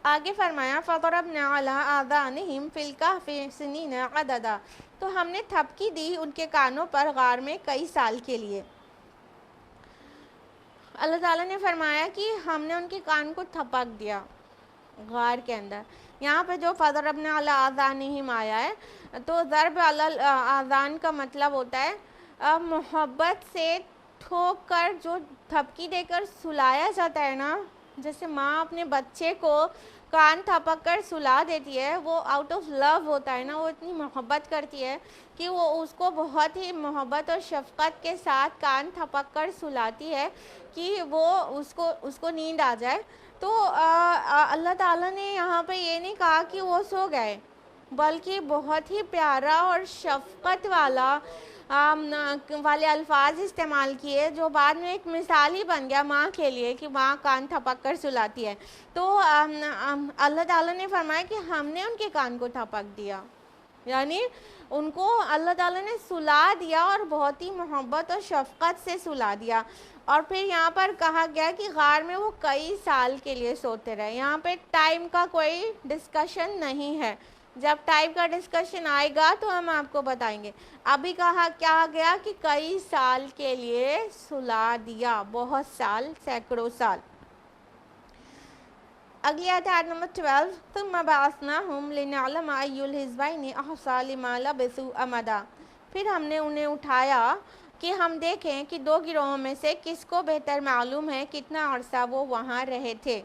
آگے فرمایا فَضَرَبْنَا عَلَىٰ آذَانِهِمْ فِي الْكَهْفِ سِنِينَ عَدَدًا. تو ہم نے تھپکی دی ان کے کانوں پر غار میں کئی سال کے لیے. اللہ تعالیٰ نے فرمایا کہ ہم نے ان کے کان کو تھپک دیا غار کے اندر. یہاں پہ جو فَضَرَبْنَا عَلَىٰ آذَانِهِمْ آیا ہے تو ضرب علی الاذان کا مطلب ہوتا ہے محبت سے ٹھوک کر جو تھپکی دے کر سلایا جاتا ہے نا، جیسے ماں اپنے بچے کو کان تھپک کر سلا دیتی ہے، وہ آؤٹ آف لو ہوتا ہے نا، وہ اتنی محبت کرتی ہے کہ وہ اس کو بہت ہی محبت اور شفقت کے ساتھ کان تھپک کر سلاتی ہے کہ وہ اس کو نیند آ جائے. تو اللہ تعالیٰ نے یہاں پہ یہ نہیں کہا کہ وہ سو گئے، بلکہ بہت ہی پیارا اور شفقت والے الفاظ استعمال کیے، جو بعد میں ایک مثال ہی بن گیا ماں کے لیے کہ ماں کان تھپک کر سلاتی ہے۔ تو اللہ تعالیٰ نے فرمایا کہ ہم نے ان کے کان کو تھپک دیا، یعنی ان کو اللہ تعالیٰ نے سلا دیا اور بہت ہی محبت اور شفقت سے سلا دیا۔ اور پھر یہاں پر کہا گیا کہ غار میں وہ کئی سال کے لیے سوتے رہے۔ یہاں پہ ٹائم کا کوئی ڈسکشن نہیں ہے، جب ٹائم کا ڈسکشن آئے گا تو ہم آپ کو بتائیں گے۔ ابھی کہا گیا کہ کئی سال کے لیے سلا دیا، بہت سال، سینکڑوں سال۔ اگلی آیت نمبر 12، ثم بعثناہم لنعلم ای الحزبین احصی لما لبثوا امدا، پھر ہم نے انہیں اٹھایا کہ ہم دیکھیں کہ دو گروہوں میں سے کس کو بہتر معلوم ہے کتنا عرصہ وہ وہاں رہے تھے۔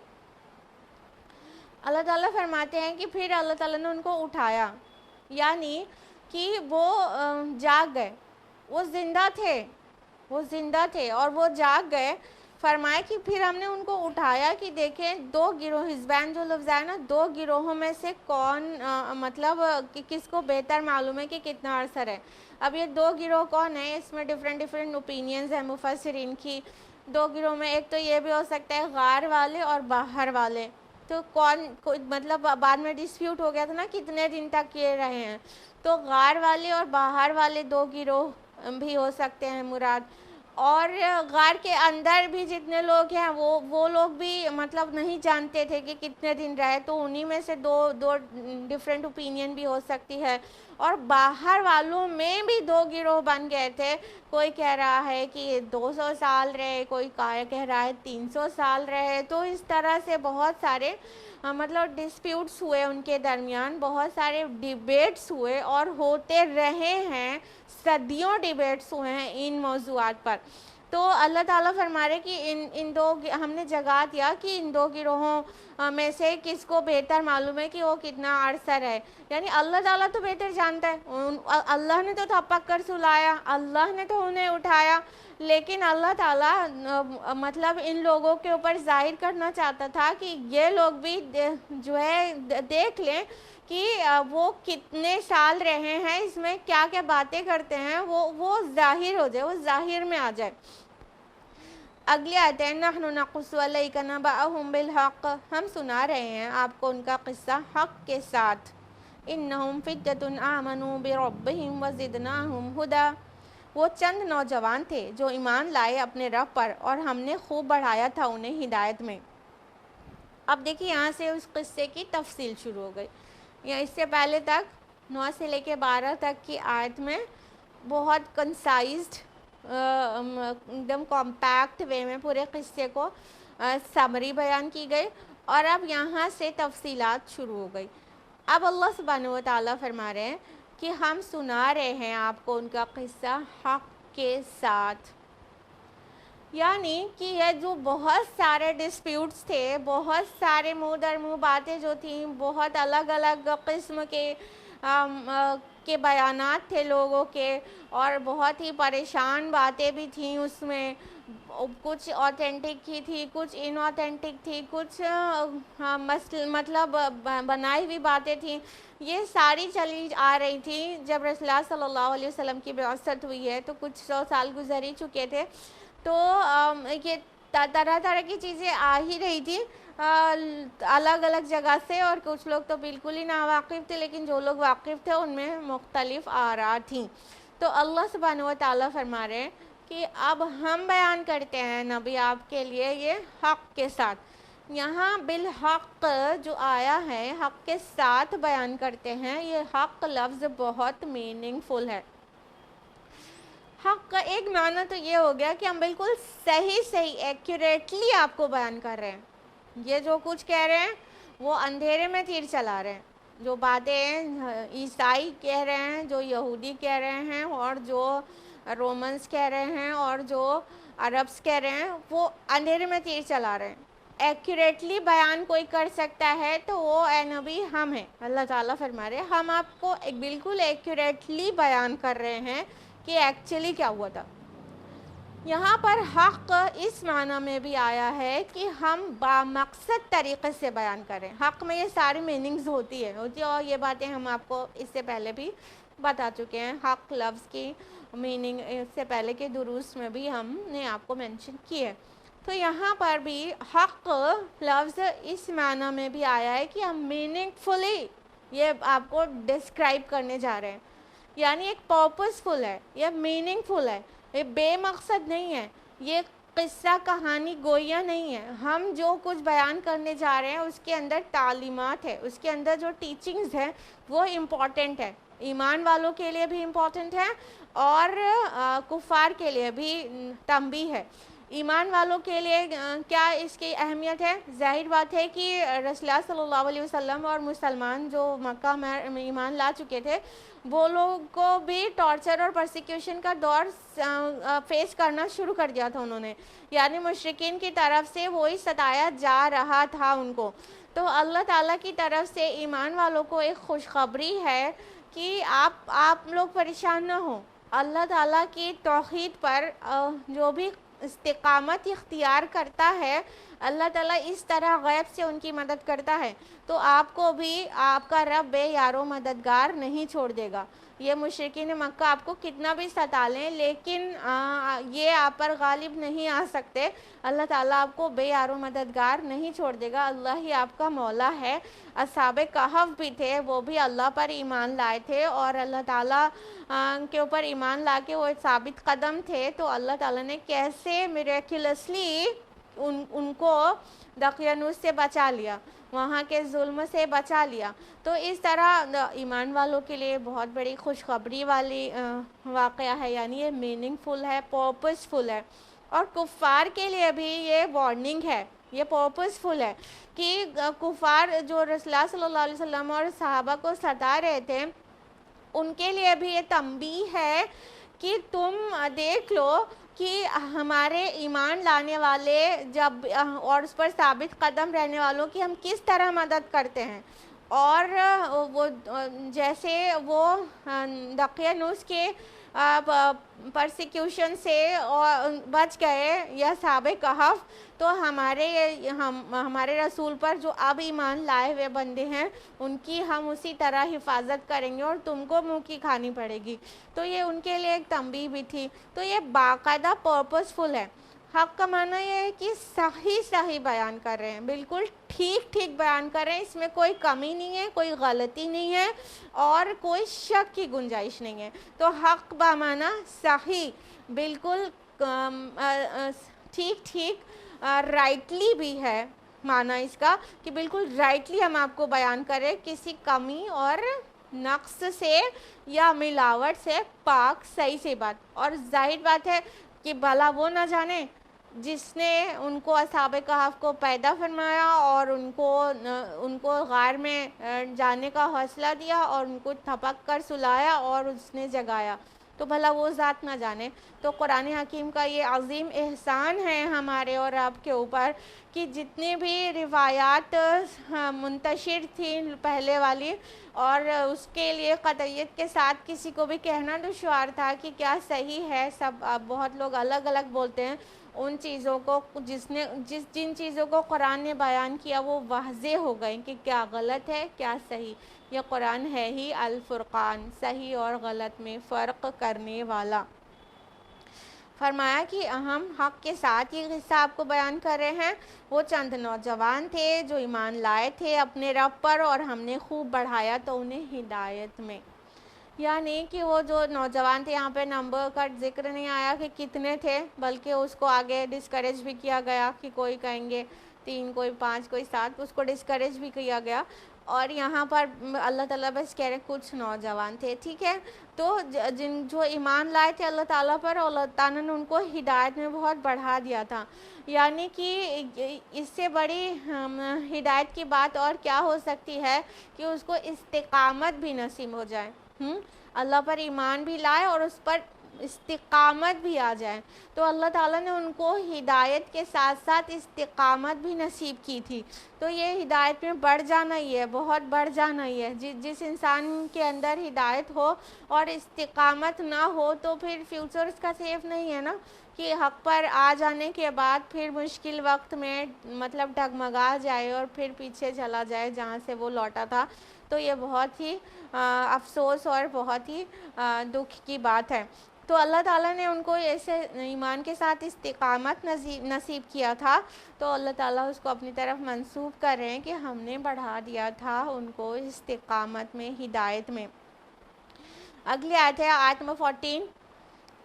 اللہ تعالیٰ فرماتے ہیں کہ پھر اللہ تعالیٰ نے ان کو اٹھایا، یعنی کہ وہ جاگ گئے، وہ زندہ تھے اور وہ جاگ گئے۔ فرمایا کہ پھر ہم نے ان کو اٹھایا کہ دیکھیں دو گروہ، حزبین جو لفظ ہے نا، دو گروہوں میں سے کون مطلب کہ کس کو بہتر معلوم ہے کہ کتنا عرصہ رہے۔ اب یہ دو گروہ کون ہیں، اس میں ڈیفرنٹ اوپینینز ہیں مفسرین کی۔ دو گروہ میں ایک تو یہ بھی ہو سکتا ہے غار والے اور باہر والے، تو مطلب بعد میں ڈسپیوٹ ہو گیا تھا نا کتنے دن تک یہ رہے ہیں، تو غار والے اور باہر والے دو گروہ بھی ہو سکتے ہیں مراد۔ اور غار کے اندر بھی جتنے لوگ ہیں وہ لوگ بھی مطلب نہیں جانتے تھے کہ کتنے دن رہے، تو انہی میں سے دو ڈیفرنٹ اوپینین بھی ہو سکتی ہے۔ اور باہر والوں میں بھی دو گروہ بن گئے تھے، کوئی کہہ رہا ہے کہ 200 سال رہے، کوئی کہہ رہا ہے 300 سال رہے۔ تو اس طرح سے بہت سارے مطلب ڈسپیوٹس ہوئے ان کے درمیان، بہت سارے ڈیبیٹس ہوئے اور ہوتے رہے ہیں، صدیوں ڈیبیٹس ہوئے ہیں ان موضوعات پر۔ تو اللہ تعالیٰ فرما رہے کہ ان دو ہم نے جگا دیا کہ ان دو گروہوں میں سے کس کو بہتر معلوم ہے کہ وہ کتنا عرصہ رہے، یعنی اللہ تعالیٰ تو بہتر جانتا ہے۔ اللہ نے تو تھپک کر سلایا، اللہ نے تو انہیں اٹھایا، لیکن اللہ تعالیٰ مطلب ان لوگوں کے اوپر ظاہر کرنا چاہتا تھا کہ یہ لوگ بھی جو ہے دیکھ لیں کہ وہ کتنے سال رہے ہیں، اس میں کیا کیا باتیں کرتے ہیں، وہ ظاہر ہو جائے، وہ ظاہر میں آ جائے۔ اگلی آیت ہے، نحن نقص علیک نبأہم بالحق، ہم سنا رہے ہیں آپ کو ان کا قصہ حق کے ساتھ۔ انہم فتیۃ آمنوا بربہم وزدناہم ھدی، وہ چند نوجوان تھے جو ایمان لائے اپنے رب پر اور ہم نے خوب بڑھایا تھا انہیں ہدایت میں۔ اب دیکھیں یہاں سے اس قصے کی تفصیل شروع ہو گئی، یا اس سے پہلے تک 9 سے لے کے 12 تک کی آیت میں بہت کنسائزڈ ایک دم کمپیکٹ وے میں پورے قصے کو سمری بیان کی گئی، اور اب یہاں سے تفصیلات شروع ہو گئی۔ اب اللہ سبحانہ و تعالیٰ فرما رہے ہیں کہ ہم سنا رہے ہیں آپ کو ان کا قصہ حق کے ساتھ، یعنی کہ یہ جو بہت سارے ڈسپیوٹس تھے، بہت سارے منہ در منہ باتیں جو تھیں، بہت الگ الگ قسم کے بیانات تھے لوگوں کے، اور بہت ہی پریشان باتیں بھی تھیں اس میں، کچھ آتھینٹک کی تھی، کچھ ان آتھینٹک تھی، کچھ مطلب بنائی ہوئی باتیں تھیں، یہ ساری چلی آ رہی تھی۔ جب رسول اللہ صلی اللہ علیہ وسلم کی بعثت ہوئی ہے تو کچھ 100 سال گزر ہی چکے تھے، تو یہ طرح طرح کی چیزیں آ ہی رہی تھی الگ الگ جگہ سے، اور کچھ لوگ تو بالکل ہی ناواقف تھے، لیکن جو لوگ واقف تھے ان میں مختلف آراء تھیں۔ تو اللہ سبحانہ و تعالیٰ فرما رہے ہیں کہ اب ہم بیان کرتے ہیں نبی آپ کے لیے یہ حق کے ساتھ۔ یہاں بالحق جو آیا ہے، حق کے ساتھ بیان کرتے ہیں، یہ حق لفظ بہت میننگ فل ہے۔ حق کا ایک معنی تو یہ ہو گیا کہ ہم بالکل صحیح ایکوریٹلی آپ کو بیان کر رہے ہیں، یہ جو کچھ کہہ رہے ہیں وہ اندھیرے میں تیر چلا رہے ہیں، جو باتیں عیسائی کہہ رہے ہیں، جو یہودی کہہ رہے ہیں، اور جو رومنز کہہ رہے ہیں، اور جو عربس کہہ رہے ہیں، وہ اندھیرے میں تیر چلا رہے ہیں۔ ایکوریٹلی بیان کوئی کر سکتا ہے تو وہ اے نبی ہم ہیں۔ اللہ تعالیٰ فرما رہے ہیں ہم آپ کو بالکل ایکوریٹلی بیان کر رہے ہیں کہ ایکچولی کیا ہوا تھا۔ یہاں پر حق اس معنی میں بھی آیا ہے کہ ہم بامقصد طریقے سے بیان کریں. حق میں یہ ساری میننگز ہوتی ہے اور یہ باتیں ہم آپ کو اس سے پہلے بھی بتا چکے ہیں. حق لفظ کی میننگ اس سے پہلے کے دروس میں بھی ہم نے آپ کو مینشن کی ہے. تو یہاں پر بھی حق لفظ اس معنی میں بھی آیا ہے کہ ہم میننگ فلی یہ آپ کو ڈسکرائب کرنے جا رہے ہیں. یعنی ایک پرپس فل ہے, یہ میننگ فل ہے, یہ بے مقصد نہیں ہے, یہ قصہ کہانی گویا نہیں ہے. ہم جو کچھ بیان کرنے جا رہے ہیں اس کے اندر تعلیمات ہے, اس کے اندر جو ٹیچنگز ہیں وہ امپورٹنٹ ہے. ایمان والوں کے لیے بھی امپورٹنٹ ہے اور کفار کے لیے بھی تنبیہ ہے. ایمان والوں کے لیے کیا اس کی اہمیت ہے؟ ظاہر بات ہے کہ رسول اللہ صلی اللہ علیہ وسلم اور مسلمان جو مکہ میں ایمان لا چکے تھے وہ لوگ کو بھی ٹارچر اور پرسیکیوشن کا دور فیس کرنا شروع کر دیا تھا انہوں نے. یعنی مشرکین کی طرف سے وہی ستایا جا رہا تھا ان کو. تو اللہ تعالیٰ کی طرف سے ایمان والوں کو ایک خوشخبری ہے کہ آپ لوگ پریشان نہ ہوں. اللہ تعالیٰ کی توحید پر جو بھی استقامت اختیار کرتا ہے اللہ تعالیٰ اس طرح غیب سے ان کی مدد کرتا ہے. تو آپ کو بھی آپ کا رب بے یارو مددگار نہیں چھوڑ دے گا. یہ مشرکین مکہ آپ کو کتنا بھی ستا لیں لیکن یہ آپ پر غالب نہیں آ سکتے. اللہ تعالیٰ آپ کو بے یارو مددگار نہیں چھوڑ دے گا. اللہ ہی آپ کا مولا ہے. اصحاب کہف بھی تھے, وہ بھی اللہ پر ایمان لائے تھے اور اللہ تعالیٰ کے اوپر ایمان لا کے وہ ثابت قدم تھے. تو اللہ تعالیٰ نے کیسے میریکلسلی ان کو دقیانوس سے بچا لیا, وہاں کے ظلم سے بچا لیا. تو اس طرح ایمان والوں کے لیے بہت بڑی خوشخبری والی واقعہ ہے. یعنی یہ میننگ فل ہے, پرپس فل ہے. اور کفار کے لیے بھی یہ وارننگ ہے, یہ پرپس فل ہے کہ کفار جو رسول اللہ صلی اللہ علیہ وسلم اور صحابہ کو ستا رہے تھے ان کے لیے بھی یہ تنبیہ ہے کہ تم دیکھ لو کہ ہمارے ایمان لانے والے جب اور اس پر ثابت قدم رہنے والوں کی ہم کس طرح مدد کرتے ہیں. اور وہ جیسے وہ دقیانوس کے پرسیکیوشن سے بچ گئے یا اصحاب کہف, تو ہمارے رسول پر جو اب ایمان لائے ہوئے بندے ہیں ان کی ہم اسی طرح حفاظت کریں گے اور تم کو منہ کی کھانی پڑے گی. تو یہ ان کے لیے ایک تنبیہ بھی تھی. تو یہ باقاعدہ پرپس فل ہے. حق کا معنی یہ ہے کہ صحیح بیان کر رہے ہیں, بالکل ٹھیک بیان کر رہے ہیں, اس میں کوئی کمی نہیں ہے, کوئی غلطی نہیں ہے اور کوئی شک کی گنجائش نہیں ہے. تو حق بمعنی صحیح, بالکل ٹھیک رائٹلی بھی ہے معنی اس کا کہ بالکل رائٹلی ہم آپ کو بیان کریں, کسی کمی اور نقص سے یا ملاوٹ سے پاک صحیح بات. اور ظاہر بات ہے کہ بھلا وہ نہ جانے جس نے ان کو اصحاب کہف کو پیدا فرمایا اور ان کو غار میں جانے کا حوصلہ دیا اور ان کو تھپک کر سلایا اور اس نے جگایا, تو بھلا وہ ذات نہ جانے. تو قرآن حکیم کا یہ عظیم احسان ہے ہمارے اور آپ کے اوپر کہ جتنی بھی روایات منتشر تھیں پہلے والی اور اس کے لیے قطعیت کے ساتھ کسی کو بھی کہنا دشوار تھا کہ کیا صحیح ہے, سب بہت لوگ الگ الگ بولتے ہیں. ان چیزوں کو جن چیزوں کو قرآن نے بیان کیا وہ واضح ہو گئے کہ کیا غلط ہے کیا صحیح. یہ قرآن ہے ہی الفرقان, صحیح اور غلط میں فرق کرنے والا. فرمایا کہ ہم حق کے ساتھ یہ قصہ آپ کو بیان کر رہے ہیں. وہ چند نوجوان تھے جو ایمان لائے تھے اپنے رب پر اور ہم نے خوب بڑھایا تو انہیں ہدایت میں. یعنی کہ وہ جو نوجوان تھے, یہاں پہ نمبر کا ذکر نہیں آیا کہ کتنے تھے, بلکہ اس کو آگے ڈسکریج بھی کیا گیا کہ کوئی کہیں گے 3, کوئی 5, کوئی 7, اس کو ڈسکریج بھی کیا گیا. اور یہاں پر اللہ تعالیٰ بس کہہ رہے ہیں کچھ نوجوان تھے, ٹھیک ہے. تو جو ایمان لائے تھے اللہ تعالیٰ پر, اللہ تعالیٰ نے ان کو ہدایت میں بہت بڑھا دیا تھا. یعنی کہ اس سے بڑی ہدایت کی بات اور کیا ہو سکتی ہے کہ اس کو استقامت بھی نصیب ہو جائے, اللہ پر ایمان بھی لائے اور اس پر استقامت بھی آ جائے. تو اللہ تعالیٰ نے ان کو ہدایت کے ساتھ ساتھ استقامت بھی نصیب کی تھی. تو یہ ہدایت میں بڑھ جانا ہی ہے, بہت بڑھ جانا ہی ہے. جس انسان کے اندر ہدایت ہو اور استقامت نہ ہو تو پھر فیوچر اس کا سیف نہیں ہے نا, کہ حق پر آ جانے کے بعد پھر مشکل وقت میں مطلب ڈگمگا جائے اور پھر پیچھے چلا جائے جہاں سے وہ لوٹا تھا. تو یہ بہت ہی افسوس اور بہت ہی دکھ کی بات ہے. تو اللہ تعالیٰ نے ان کو ایسے ایمان کے ساتھ استقامت نصیب کیا تھا, تو اللہ تعالیٰ اس کو اپنی طرف منسوب کر رہے ہیں کہ ہم نے بڑھا دیا تھا ان کو استقامت میں, ہدایت میں. اگلی آیت ہے آیت نمبر 14.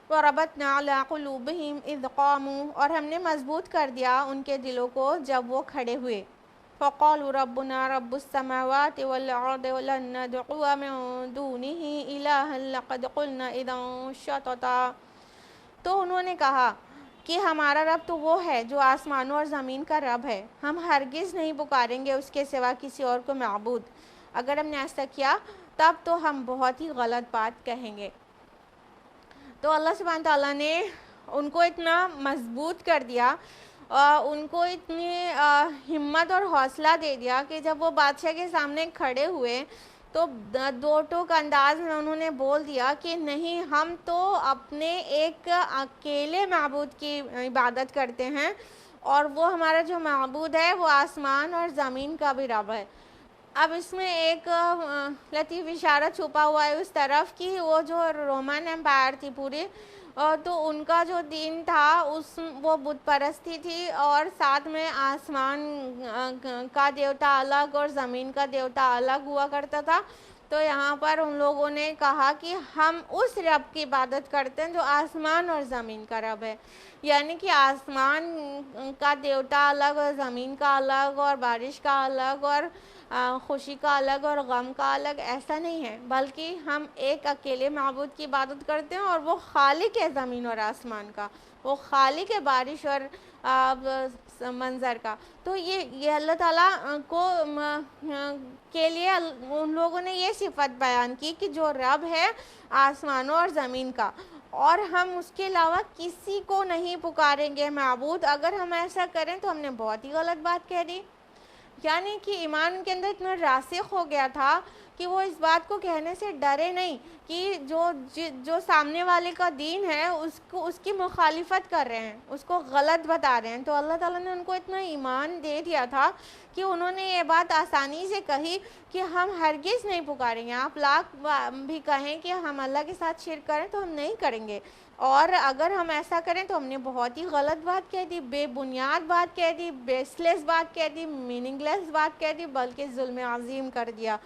وَرَبَطْنَا عَلَىٰ قُلُوبِهِمْ إِذْ قَامُوا, اور ہم نے مضبوط کر دیا ان کے دلوں کو جب وہ کھڑے ہوئے. فَقَالُوا رَبُّنَا رَبُّ السَّمَاوَاتِ وَالْأَرْضِ وَلَن نَّدْعُوَ مِن دُونِهِ إِلَٰهًا لَّقَدْ قُلْنَا إِذًا شَطَطًا. تو انہوں نے کہا کہ ہمارا رب تو وہ ہے جو آسمانوں اور زمین کا رب ہے, ہم ہرگز نہیں پکاریں گے اس کے سوا کسی اور کو معبود. اگر ہم نے ایسا کیا تب تو ہم بہت ہی غلط بات کہیں گے. تو اللہ سبحانہ تعالیٰ نے ان کو اتنا مضبوط کر دیا, ان کو اتنی ہمت اور حوصلہ دے دیا کہ جب وہ بادشاہ کے سامنے کھڑے ہوئے تو دو ٹوک انداز میں انہوں نے بول دیا کہ نہیں, ہم تو اپنے ایک اکیلے معبود کی عبادت کرتے ہیں, اور وہ ہمارا جو معبود ہے وہ آسمان اور زمین کا بھی رب ہے. اب اس میں ایک لطیف اشارہ چھپا ہوا ہے اس طرف کہ وہ جو رومن امپائر تھی پوری, تو ان کا جو دین تھا وہ بت پرستی تھی, اور ساتھ میں آسمان کا دیوتا الگ اور زمین کا دیوتا الگ ہوا کرتا تھا. تو یہاں پر ان لوگوں نے کہا کہ ہم اس رب کی عبادت کرتے ہیں جو آسمان اور زمین کا رب ہے. یعنی کہ آسمان کا دیوتا الگ اور زمین کا الگ اور بارش کا الگ اور خوشی کا الگ اور غم کا الگ, ایسا نہیں ہے, بلکہ ہم ایک اکیلے معبود کی عبادت کرتے ہیں, اور وہ خالق ہے زمین اور آسمان کا, وہ خالق ہے بارش اور منظر کا. تو یہ اللہ تعالیٰ کو کے لیے ان لوگوں نے یہ صفت بیان کی کہ جو رب ہے آسمانوں اور زمین کا, اور ہم اس کے علاوہ کسی کو نہیں پکاریں گے معبود. اگر ہم ایسا کریں تو ہم نے بہت ہی غلط بات کہہ دی. یعنی کہ ایمان کے اندر اتنا راسخ ہو گیا تھا کہ وہ اس بات کو کہنے سے ڈرے نہیں کہ جو سامنے والے کا دین ہے اس کی مخالفت کر رہے ہیں, اس کو غلط بتا رہے ہیں. تو اللہ تعالیٰ نے ان کو اتنا ایمان دے دیا تھا کہ انہوں نے یہ بات آسانی سے کہی کہ ہم ہرگز نہیں پکاریں گے. آپ لاکھ بھی کہیں کہ ہم اللہ کے ساتھ شرک کریں تو ہم نہیں کریں گے, اور اگر ہم ایسا کریں تو ہم نے بہت ہی غلط بات کہہ دی, بے بنیاد بات کہہ دی, بیس لیس بات کہہ دی, میننگ لیس بات کہہ دی, بلکہ ظلم عظیم کر دیا.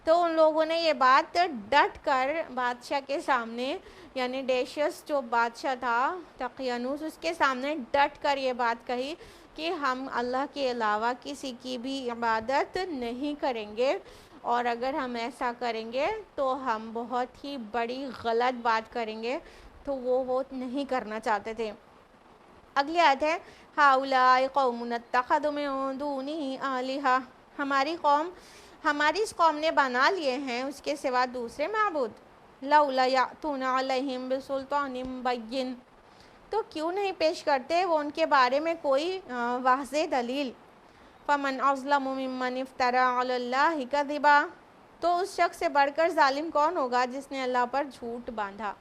تو ان لوگوں نے یہ بات ڈٹ کر بادشاہ کے سامنے, یعنی ڈیشیس جو بادشاہ تھا دقیانوس, اس کے سامنے ڈٹ کر یہ بات کہی کہ ہم اللہ کے علاوہ کسی کی بھی عبادت نہیں کریں گے, اور اگر ہم ایسا کریں گے تو ہم بہت ہی بڑی غلط بات کریں گے. تو وہ نہیں کرنا چاہتے تھے. اگلی آیت ہے ہؤلاء قوم اتخذوا من دونه آلہۃ, ہماری اس قوم نے بنا لیے ہیں اس کے سوا دوسرے معبود. لولا یأتون علیہم بسلطان بین, تو کیوں نہیں پیش کرتے وہ ان کے بارے میں کوئی واضح دلیل. فمن اظلم ممن افترى علی اللہ کذبا, تو اس شخص سے بڑھ کر ظالم کون ہوگا جس نے اللہ پر جھوٹ باندھا.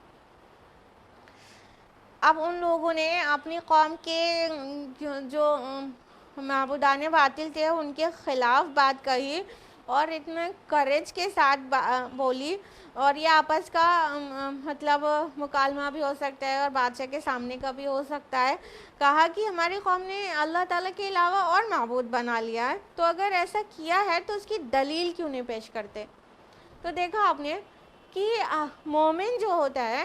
اب ان لوگوں نے اپنی قوم کے جو معبودان باطل تھے ان کے خلاف بات کہی, اور اتنے کریج کے ساتھ بولی, اور یہ آپس کا مطلب مکالمہ بھی ہو سکتا ہے اور بادشاہ کے سامنے کا بھی ہو سکتا ہے. کہا کہ ہماری قوم نے اللہ تعالیٰ کے علاوہ اور معبود بنا لیا ہے, تو اگر ایسا کیا ہے تو اس کی دلیل کیوں نہیں پیش کرتے. تو دیکھا آپ نے کہ مومن جو ہوتا ہے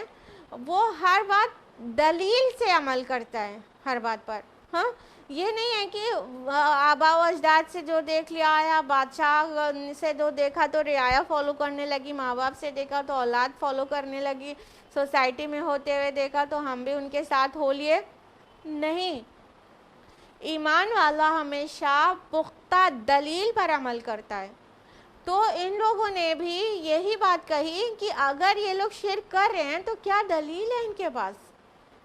وہ ہر بات دلیل سے عمل کرتا ہے, ہر بات پر. ہاں, یہ نہیں ہے کہ آبا و اجداد سے جو دیکھ لیا آیا, بادشاہ سے جو دیکھا تو رعایا فالو کرنے لگی, ماں باپ سے دیکھا تو اولاد فالو کرنے لگی, سوسائٹی میں ہوتے ہوئے دیکھا تو ہم بھی ان کے ساتھ ہو لیے. نہیں, ایمان والا ہمیشہ پختہ دلیل پر عمل کرتا ہے. تو ان لوگوں نے بھی یہی بات کہی کہ اگر یہ لوگ شرک کر رہے ہیں تو کیا دلیل ہے ان کے پاس؟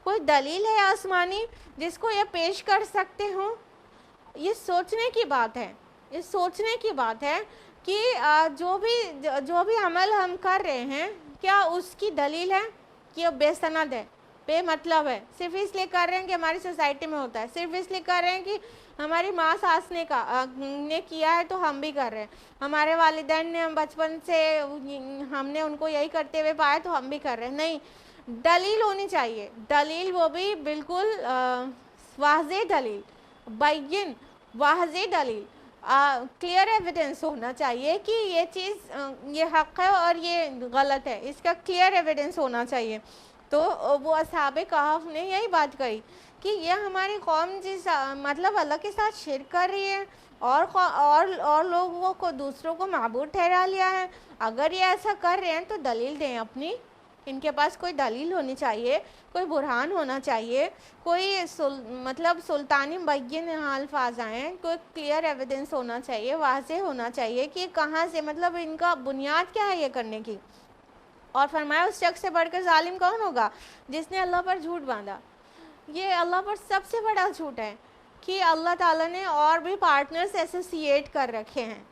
کوئی دلیل ہے آسمانی جس کو یہ پیش کر سکتے ہوں؟ یہ سوچنے کی بات ہے، یہ سوچنے کی بات ہے کہ جو بھی عمل ہم کر رہے ہیں کیا اس کی دلیل ہے کہ وہ بے سند ہے، بے مطلب ہے، صرف اس لیے کر رہے ہیں کہ ہماری سوسائٹی میں ہوتا ہے، صرف اس لیے کر رہے ہیں کہ ہماری ماں ساس نے کیا ہے تو ہم بھی کر رہے ہیں، ہمارے والدین نے بچپن سے ہم نے ان کو یہی کرتے ہوئے پایا تو ہم بھی کر رہے ہیں؟ نہیں، دلیل ہونی چاہیے، دلیل وہ بھی بالکل واضح دلیل، بین واضح دلیل، کلیئر ایویڈنس ہونا چاہیے کہ یہ چیز یہ حق ہے اور یہ غلط ہے، اس کا کلیئر ایویڈنس ہونا چاہیے۔ تو وہ اصحاب کہف نے یہی بات کہی کہ یہ ہماری قوم مطلب اللہ کے ساتھ شرک کر رہی ہے اور لوگوں کو دوسروں کو معبود ٹھہرا لیا ہے، اگر یہ ایسا کر رہے ہیں تو دلیل دیں اپنی، ان کے پاس کوئی دلیل ہونی چاہیے، کوئی برہان ہونا چاہیے، کوئی مطلب سلطانی بین الفاظ آئیں، کوئی کلیئر ایویڈنس ہونا چاہیے، واضح ہونا چاہیے کہ کہاں سے، مطلب ان کا بنیاد کیا ہے یہ کرنے کی۔ اور فرمایا اس شخص سے بڑھ کر ظالم کون ہوگا جس نے اللہ پر جھوٹ باندھا۔ یہ اللہ پر سب سے بڑا جھوٹ ہے کہ اللہ تعالیٰ نے اور بھی پارٹنرز ایسوسیٹ کر رکھے ہیں۔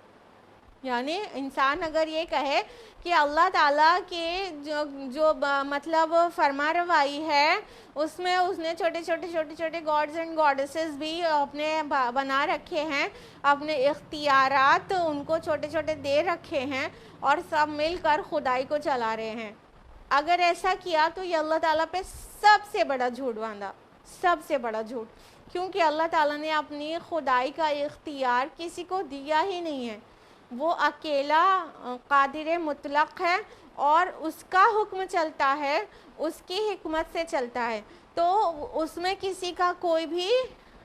یعنی انسان اگر یہ کہے کہ اللہ تعالیٰ کے جو مطلب فرما روائی ہے اس میں اس نے چھوٹے چھوٹے گاڈز اینڈ گاڈسز بھی اپنے بنا رکھے ہیں، اپنے اختیارات ان کو چھوٹے چھوٹے دے رکھے ہیں اور سب مل کر خدائی کو چلا رہے ہیں، اگر ایسا کیا تو یہ اللہ تعالیٰ پہ سب سے بڑا جھوٹ باندھا، سب سے بڑا جھوٹ، کیونکہ اللہ تعالیٰ نے اپنی خدائی کا اختیار کسی کو دیا ہی نہیں ہے، وہ اکیلا قادر مطلق ہے اور اس کا حکم چلتا ہے، اس کی حکمت سے چلتا ہے، تو اس میں کسی کا کوئی بھی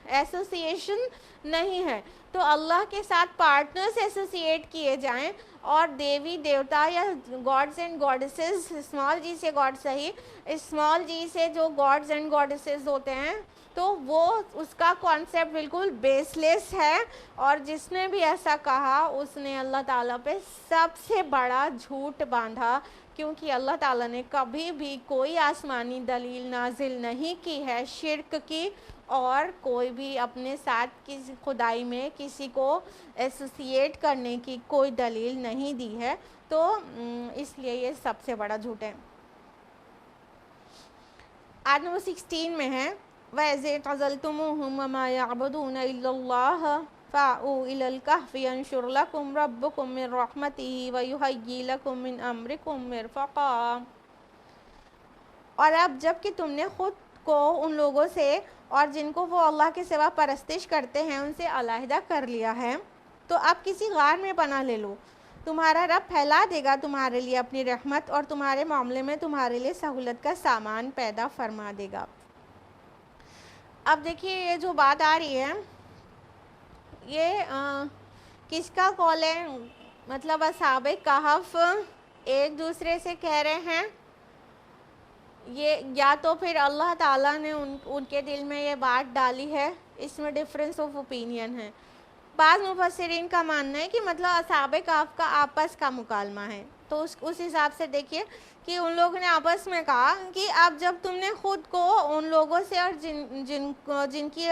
ایسوسیشن نہیں ہے۔ تو اللہ کے ساتھ پارٹنرز ایسوسیٹ کیے جائیں اور دیوی دیوتا یا گاڈز اینڈ گاڈسز، اسمال جی سے گاڈ صحیح، اسمال جی سے جو گاڈز اینڈ گاڈسز ہوتے ہیں تو وہ اس کا کانسیپٹ بالکل بیس لیس ہے، اور جس نے بھی ایسا کہا اس نے اللہ تعالیٰ پہ سب سے بڑا جھوٹ باندھا، کیونکہ اللہ تعالیٰ نے کبھی بھی کوئی آسمانی دلیل نازل نہیں کی ہے شرک کی، اور کوئی بھی اپنے ساتھ کسی خدائی میں کسی کو ایسوسیٹ کرنے کی کوئی دلیل نہیں دی ہے، تو اس لیے یہ سب سے بڑا جھوٹ ہے۔ آیت نمبر 16 میں ہے وَإِذِ اعْتَزَلْتُمُوهُمْ وَمَا يَعْبُدُونَ إِلَّا اللَّهَ فَأْوُوا إِلَى الْكَهْفِ يَنشُرْ لَكُمْ رَبُّكُم مِّن رَّحْمَتِهِ وَيُهَيِّئْ لَكُم مِّنْ أَمْرِكُم مِّرْفَقًا۔ اور اب جب کہ تم نے خود کو ان لوگوں سے اور جن کو وہ اللہ کے سوا پرستش کرتے ہیں ان سے علیحدہ کر لیا ہے، تو اب کسی غار میں پناہ لے لو، تمہارا رب پھیلا دے گا تمہارے لیے اپنی رحمت اور تمہارے معاملے میں تمہارے لیے سہولت کا سامان پیدا فرما دے گا۔ اب دیکھیے یہ جو بات آ رہی ہے یہ کس کا قول ہے؟ مطلب اصحاب کہف ایک دوسرے سے کہہ رہے ہیں، یہ یا تو پھر اللہ تعالیٰ نے ان کے دل میں یہ بات ڈالی ہے، اس میں ڈفرینس آف اوپینین ہے۔ بعض مفسرین کا ماننا ہے کہ مطلب اصحاب کہف کا آپس کا مکالمہ ہے، تو اس حساب سے دیکھیے کہ ان لوگوں نے آپس میں کہا کہ اب جب تم نے خود کو ان لوگوں سے اور جن کی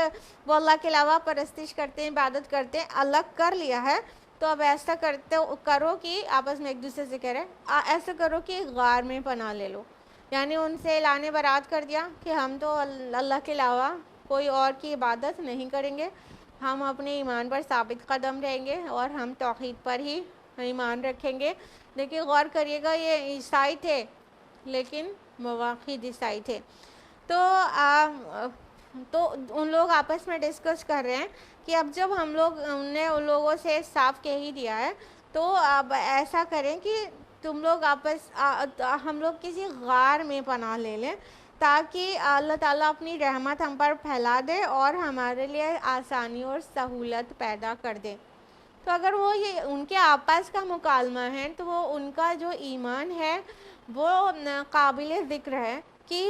وہ اللہ کے علاوہ پرستش کرتے ہیں، عبادت کرتے ہیں، الگ کر لیا ہے، تو اب ایسا کرو کہ آپس میں ایک دوسرے سے کہہ رہے ہیں ایسا کرو کہ غار میں پناہ لے لو، یعنی ان سے اعلان برات کر دیا کہ ہم تو اللہ کے علاوہ کوئی اور کی عبادت نہیں کریں گے، ہم اپنے ایمان پر ثابت قدم رہیں گے اور ہم توحید پر ہی ایمان رکھیں گے۔ دیکھیے غور کریے گا، یہ عیسائی تھے لیکن موحد عیسائی تھے، تو ان لوگ آپس میں ڈسکس کر رہے ہیں کہ اب جب ہم نے ان لوگوں سے صاف کہہ ہی دیا ہے تو اب ایسا کریں کہ تم لوگ ہم لوگ کسی غار میں پناہ لے لیں تاکہ اللہ تعالیٰ اپنی رحمت ہم پر پھیلا دے اور ہمارے لیے آسانی اور سہولت پیدا کر دے۔ تو اگر وہ یہ ان کے آپس کا مکالمہ ہے تو وہ ان کا جو ایمان ہے وہ قابل ذکر ہے کہ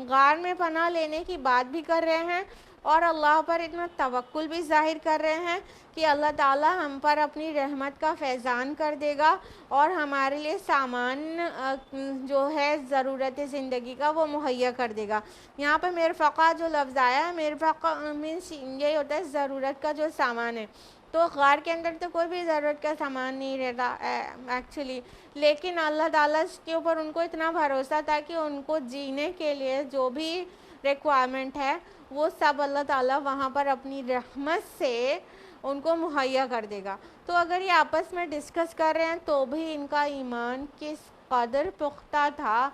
غار میں پناہ لینے کی بات بھی کر رہے ہیں اور اللہ پر اتنا توکل بھی ظاہر کر رہے ہیں کہ اللہ تعالی ہم پر اپنی رحمت کا فیضان کر دے گا اور ہمارے لیے سامان جو ہے ضرورت زندگی کا وہ مہیا کر دے گا۔ یہاں پہ مرفقہ جو لفظ آیا ہے، مرفقہ مینس یہی ہوتا ہے ضرورت کا جو سامان ہے۔ تو غار کے اندر تو کوئی بھی ضرورت کا سامان نہیں رہتا ایکچولی، لیکن اللہ تعالیٰ کے اوپر ان کو اتنا بھروسہ تھا کہ ان کو جینے کے لیے جو بھی ریکوائرمنٹ ہے وہ سب اللہ تعالیٰ وہاں پر اپنی رحمت سے ان کو مہیا کر دے گا۔ تو اگر یہ آپس میں ڈسکس کر رہے ہیں تو بھی ان کا ایمان کس قدر پختہ تھا،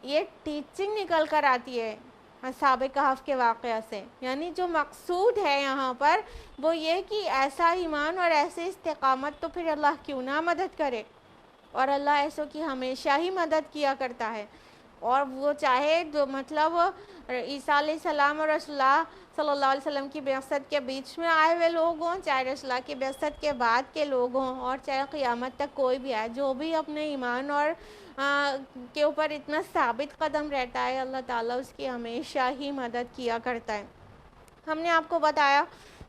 یہ ٹیچنگ نکل کر آتی ہے اصحاب کہف کے واقعہ سے۔ یعنی جو مقصود ہے یہاں پر وہ یہ کہ ایسا ایمان اور ایسے استقامت تو پھر اللہ کیوں نہ مدد کرے، اور اللہ ایسوں کی ہمیشہ ہی مدد کیا کرتا ہے۔ اور وہ چاہے جو مطلب عیسیٰ علیہ السلام اور رسول اللہ صلی اللہ علیہ وسلم کی بعثت کے بیچ میں آئے ہوئے لوگ ہوں، چاہے رسول اللہ کی بعثت کے بعد کے لوگ ہوں، اور چاہے قیامت تک کوئی بھی آئے، جو بھی اپنے ایمان اور کے اوپر اتنا ثابت قدم رہتا ہے، اللہ تعالیٰ اس کی ہمیشہ ہی مدد کیا کرتا ہے۔ ہم نے آپ کو بتایا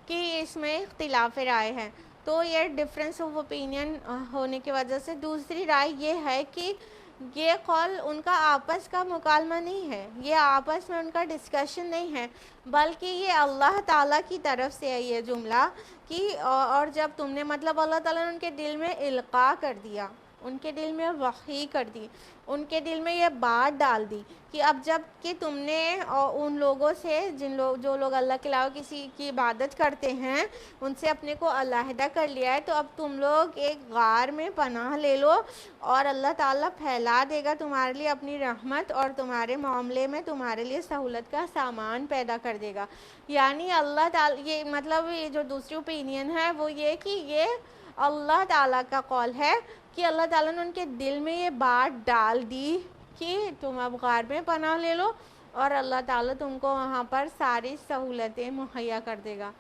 کہ اس میں اختلاف رائے ہے، تو یہ ڈفرینس آف اوپینین ہونے کی وجہ سے دوسری رائے یہ ہے کہ یہ قول ان کا آپس کا مکالمہ نہیں ہے، یہ آپس میں ان کا ڈسکشن نہیں ہے، بلکہ یہ اللہ تعالیٰ کی طرف سے ہے یہ جملہ کہ اور جب تم نے مطلب اللہ تعالیٰ نے ان کے دل میں القاء کر دیا، ان کے دل میں وحی کر دی، ان کے دل میں یہ بات ڈال دی کہ اب جب کہ تم نے ان لوگوں سے جو لوگ اللہ کے علاوہ کسی کی عبادت کرتے ہیں ان سے اپنے کو علیحدہ کر لیا ہے، تو اب تم لوگ ایک غار میں پناہ لے لو اور اللہ تعالیٰ پھیلا دے گا تمہارے لیے اپنی رحمت اور تمہارے معاملے میں تمہارے لیے سہولت کا سامان پیدا کر دے گا۔ یعنی اللہ تعالیٰ یہ مطلب یہ جو دوسری اوپینین ہے وہ یہ کہ یہ اللہ تعالیٰ کا قول ہے کہ اللہ تعالیٰ نے ان کے دل میں یہ بات ڈال دی کہ تم اب غار میں پناہ لے لو اور اللہ تعالیٰ تم کو وہاں پر ساری سہولتیں مہیا کر دے گا۔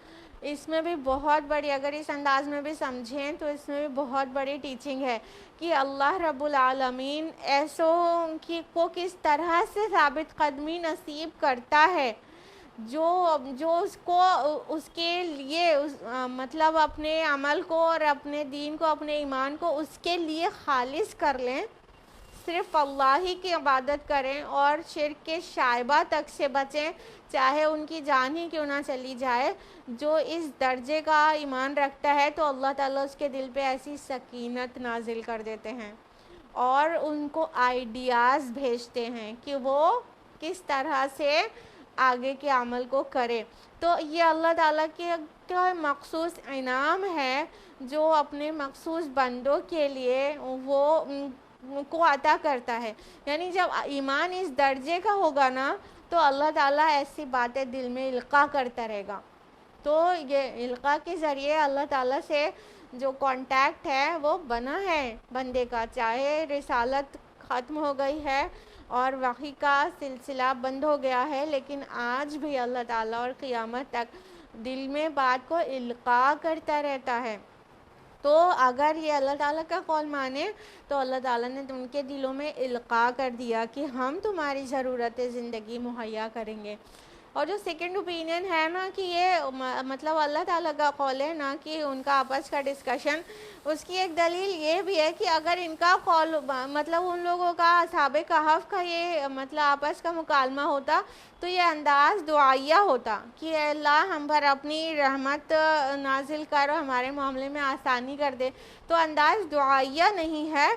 اس میں بھی بہت بڑی، اگر اس انداز میں بھی سمجھیں تو اس میں بھی بہت بڑی ٹیچنگ ہے کہ اللہ رب العالمین ایسوں کو کس طرح سے ثابت قدمی نصیب کرتا ہے جو اس کو اس کے لیے مطلب اپنے عمل کو اور اپنے دین کو اپنے ایمان کو اس کے لیے خالص کر لیں، صرف اللہ ہی کی عبادت کریں اور شرک کے شائبہ تک سے بچیں، چاہے ان کی جان ہی کیوں نہ چلی جائے۔ جو اس درجے کا ایمان رکھتا ہے تو اللہ تعالیٰ اس کے دل پہ ایسی سکینت نازل کر دیتے ہیں اور ان کو آئیڈیاز بھیجتے ہیں کہ وہ کس طرح سے آگے کے عمل کو کرے۔ تو یہ اللہ تعالیٰ کا مخصوص انعام ہے جو اپنے مخصوص بندوں کے لیے وہ کو عطا کرتا ہے۔ یعنی جب ایمان اس درجے کا ہوگا نا تو اللہ تعالیٰ ایسی باتیں دل میں القاء کرتا رہے گا۔ تو یہ القاء کے ذریعے اللہ تعالیٰ سے جو کانٹیکٹ ہے وہ بنا ہے بندے کا، چاہے رسالت ختم ہو گئی ہے اور وحی کا سلسلہ بند ہو گیا ہے، لیکن آج بھی اللہ تعالیٰ اور قیامت تک دل میں بات کو القاء کرتا رہتا ہے۔ تو اگر یہ اللہ تعالیٰ کا قول مانے تو اللہ تعالیٰ نے ان کے دلوں میں القاء کر دیا کہ ہم تمہاری ضرورت زندگی مہیا کریں گے۔ اور جو سیکنڈ اوپینین ہے نا کہ یہ مطلب اللہ تعالیٰ کا قول ہے نا کہ ان کا آپس کا ڈسکشن، اس کی ایک دلیل یہ بھی ہے کہ اگر ان کا قول مطلب ان لوگوں کا اصحاب کہف کا یہ مطلب آپس کا مکالمہ ہوتا تو یہ انداز دعائیہ ہوتا کہ اے اللہ ہم پر اپنی رحمت نازل کر اور ہمارے معاملے میں آسانی کر دے، تو انداز دعائیہ نہیں ہے،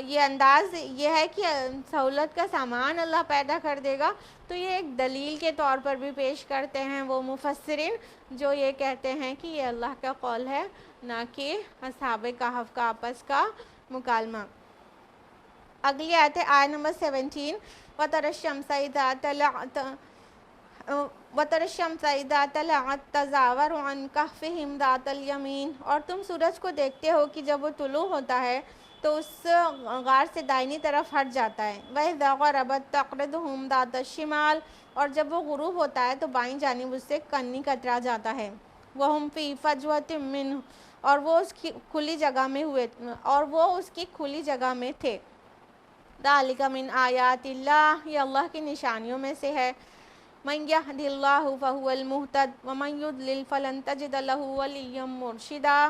یہ انداز یہ ہے کہ سہولت کا سامان اللہ پیدا کر دے گا۔ تو یہ ایک دلیل کے طور پر بھی پیش کرتے ہیں وہ مفسرین جو یہ کہتے ہیں کہ یہ اللہ کا قول ہے نہ کہ اصحاب کہف کا آپس کا مکالمہ۔ اگلی آیت ہے آیت نمبر 17، وَتَرَى الشَّمْسَ إِذَا طَلَعَتْ تَزَاوَرُ عَنْ كَهْفِهِمْ ذَاتَ الْيَمِينِ، اور تم سورج کو دیکھتے ہو کہ جب وہ طلوع ہوتا ہے تو اس غار سے دائنی طرف ہٹ جاتا ہے، وَإِذَا غَرَبَتْ تَقْرِضُهُمْ ذَاتَ الشِّمَالِ، اور جب وہ غروب ہوتا ہے تو بائیں جانب اس سے کنی کترا جاتا ہے، وَهُمْ فِي فَجْوَةٍ مِّنْهُ، اور وہ اس کی کھلی جگہ میں تھے، ذَلِكَ مِنْ آیاتِ اللہ، یہ اللہ کی نشانیوں میں سے ہے، من یہد اللہ فہو المہتد ومن یضلل فلن تجد لہ ولیا مرشدا،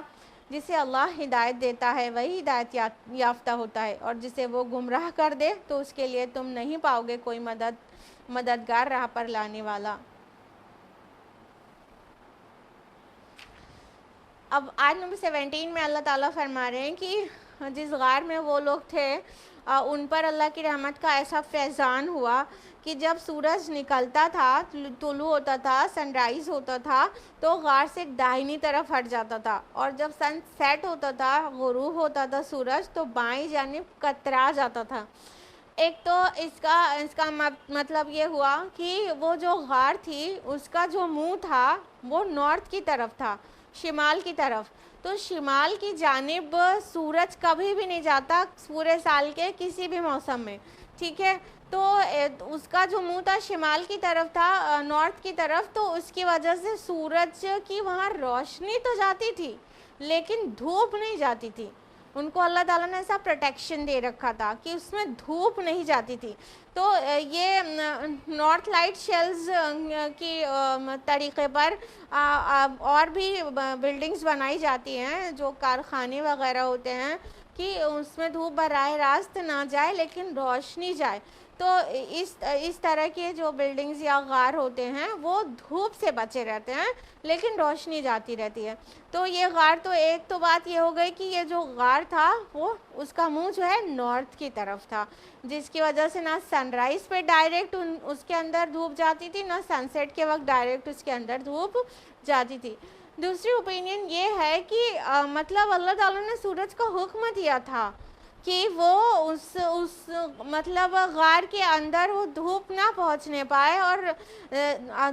جسے اللہ ہدایت دیتا ہے وہی ہدایت یافتہ ہوتا ہے، اور جسے وہ گمراہ کر دے تو اس کے لیے تم نہیں پاؤ گے کوئی مددگار راہ پر لانے والا۔ اب آیت نمبر 17 میں اللہ تعالیٰ فرما رہے ہیں کہ جس غار میں وہ لوگ تھے ان پر اللہ کی رحمت کا ایسا فیضان ہوا کہ جب سورج نکلتا تھا، طلوع ہوتا تھا، سن رائز ہوتا تھا، تو غار سے داہنی طرف ہٹ جاتا تھا، اور جب سن سیٹ ہوتا تھا، غروب ہوتا تھا سورج، تو بائیں جانب کترا جاتا تھا۔ ایک تو اس کا مطلب یہ ہوا کہ وہ جو غار تھی اس کا جو منہ تھا وہ نارتھ کی طرف تھا، شمال کی طرف، تو شمال کی جانب سورج کبھی بھی نہیں جاتا پورے سال کے کسی بھی موسم میں، ٹھیک ہے؟ تو اس کا جو منہ تھا شمال کی طرف تھا، نارتھ کی طرف، تو اس کی وجہ سے سورج کی وہاں روشنی تو جاتی تھی لیکن دھوپ نہیں جاتی تھی۔ ان کو اللہ تعالیٰ نے ایسا پروٹیکشن دے رکھا تھا کہ اس میں دھوپ نہیں جاتی تھی۔ تو یہ نارتھ لائٹ شیلز کی طریقے پر اور بھی بلڈنگز بنائی جاتی ہیں جو کارخانے وغیرہ ہوتے ہیں کہ اس میں دھوپ براہ راست نہ جائے لیکن روشنی جائے۔ تو اس طرح کے جو بلڈنگز یا غار ہوتے ہیں وہ دھوپ سے بچے رہتے ہیں لیکن روشنی جاتی رہتی ہے۔ تو یہ غار، تو ایک تو بات یہ ہو گئی کہ یہ جو غار تھا وہ اس کا منہ جو ہے نارتھ کی طرف تھا، جس کی وجہ سے نہ سن رائز پہ ڈائریکٹ اس کے اندر دھوپ جاتی تھی، نہ سن سیٹ کے وقت ڈائریکٹ اس کے اندر دھوپ جاتی تھی۔ دوسری اوپینین یہ ہے کہ مطلب اللہ تعالیٰ نے سورج کو حکم دیا تھا کہ وہ اس مطلب غار کے اندر وہ دھوپ نہ پہنچنے پائے، اور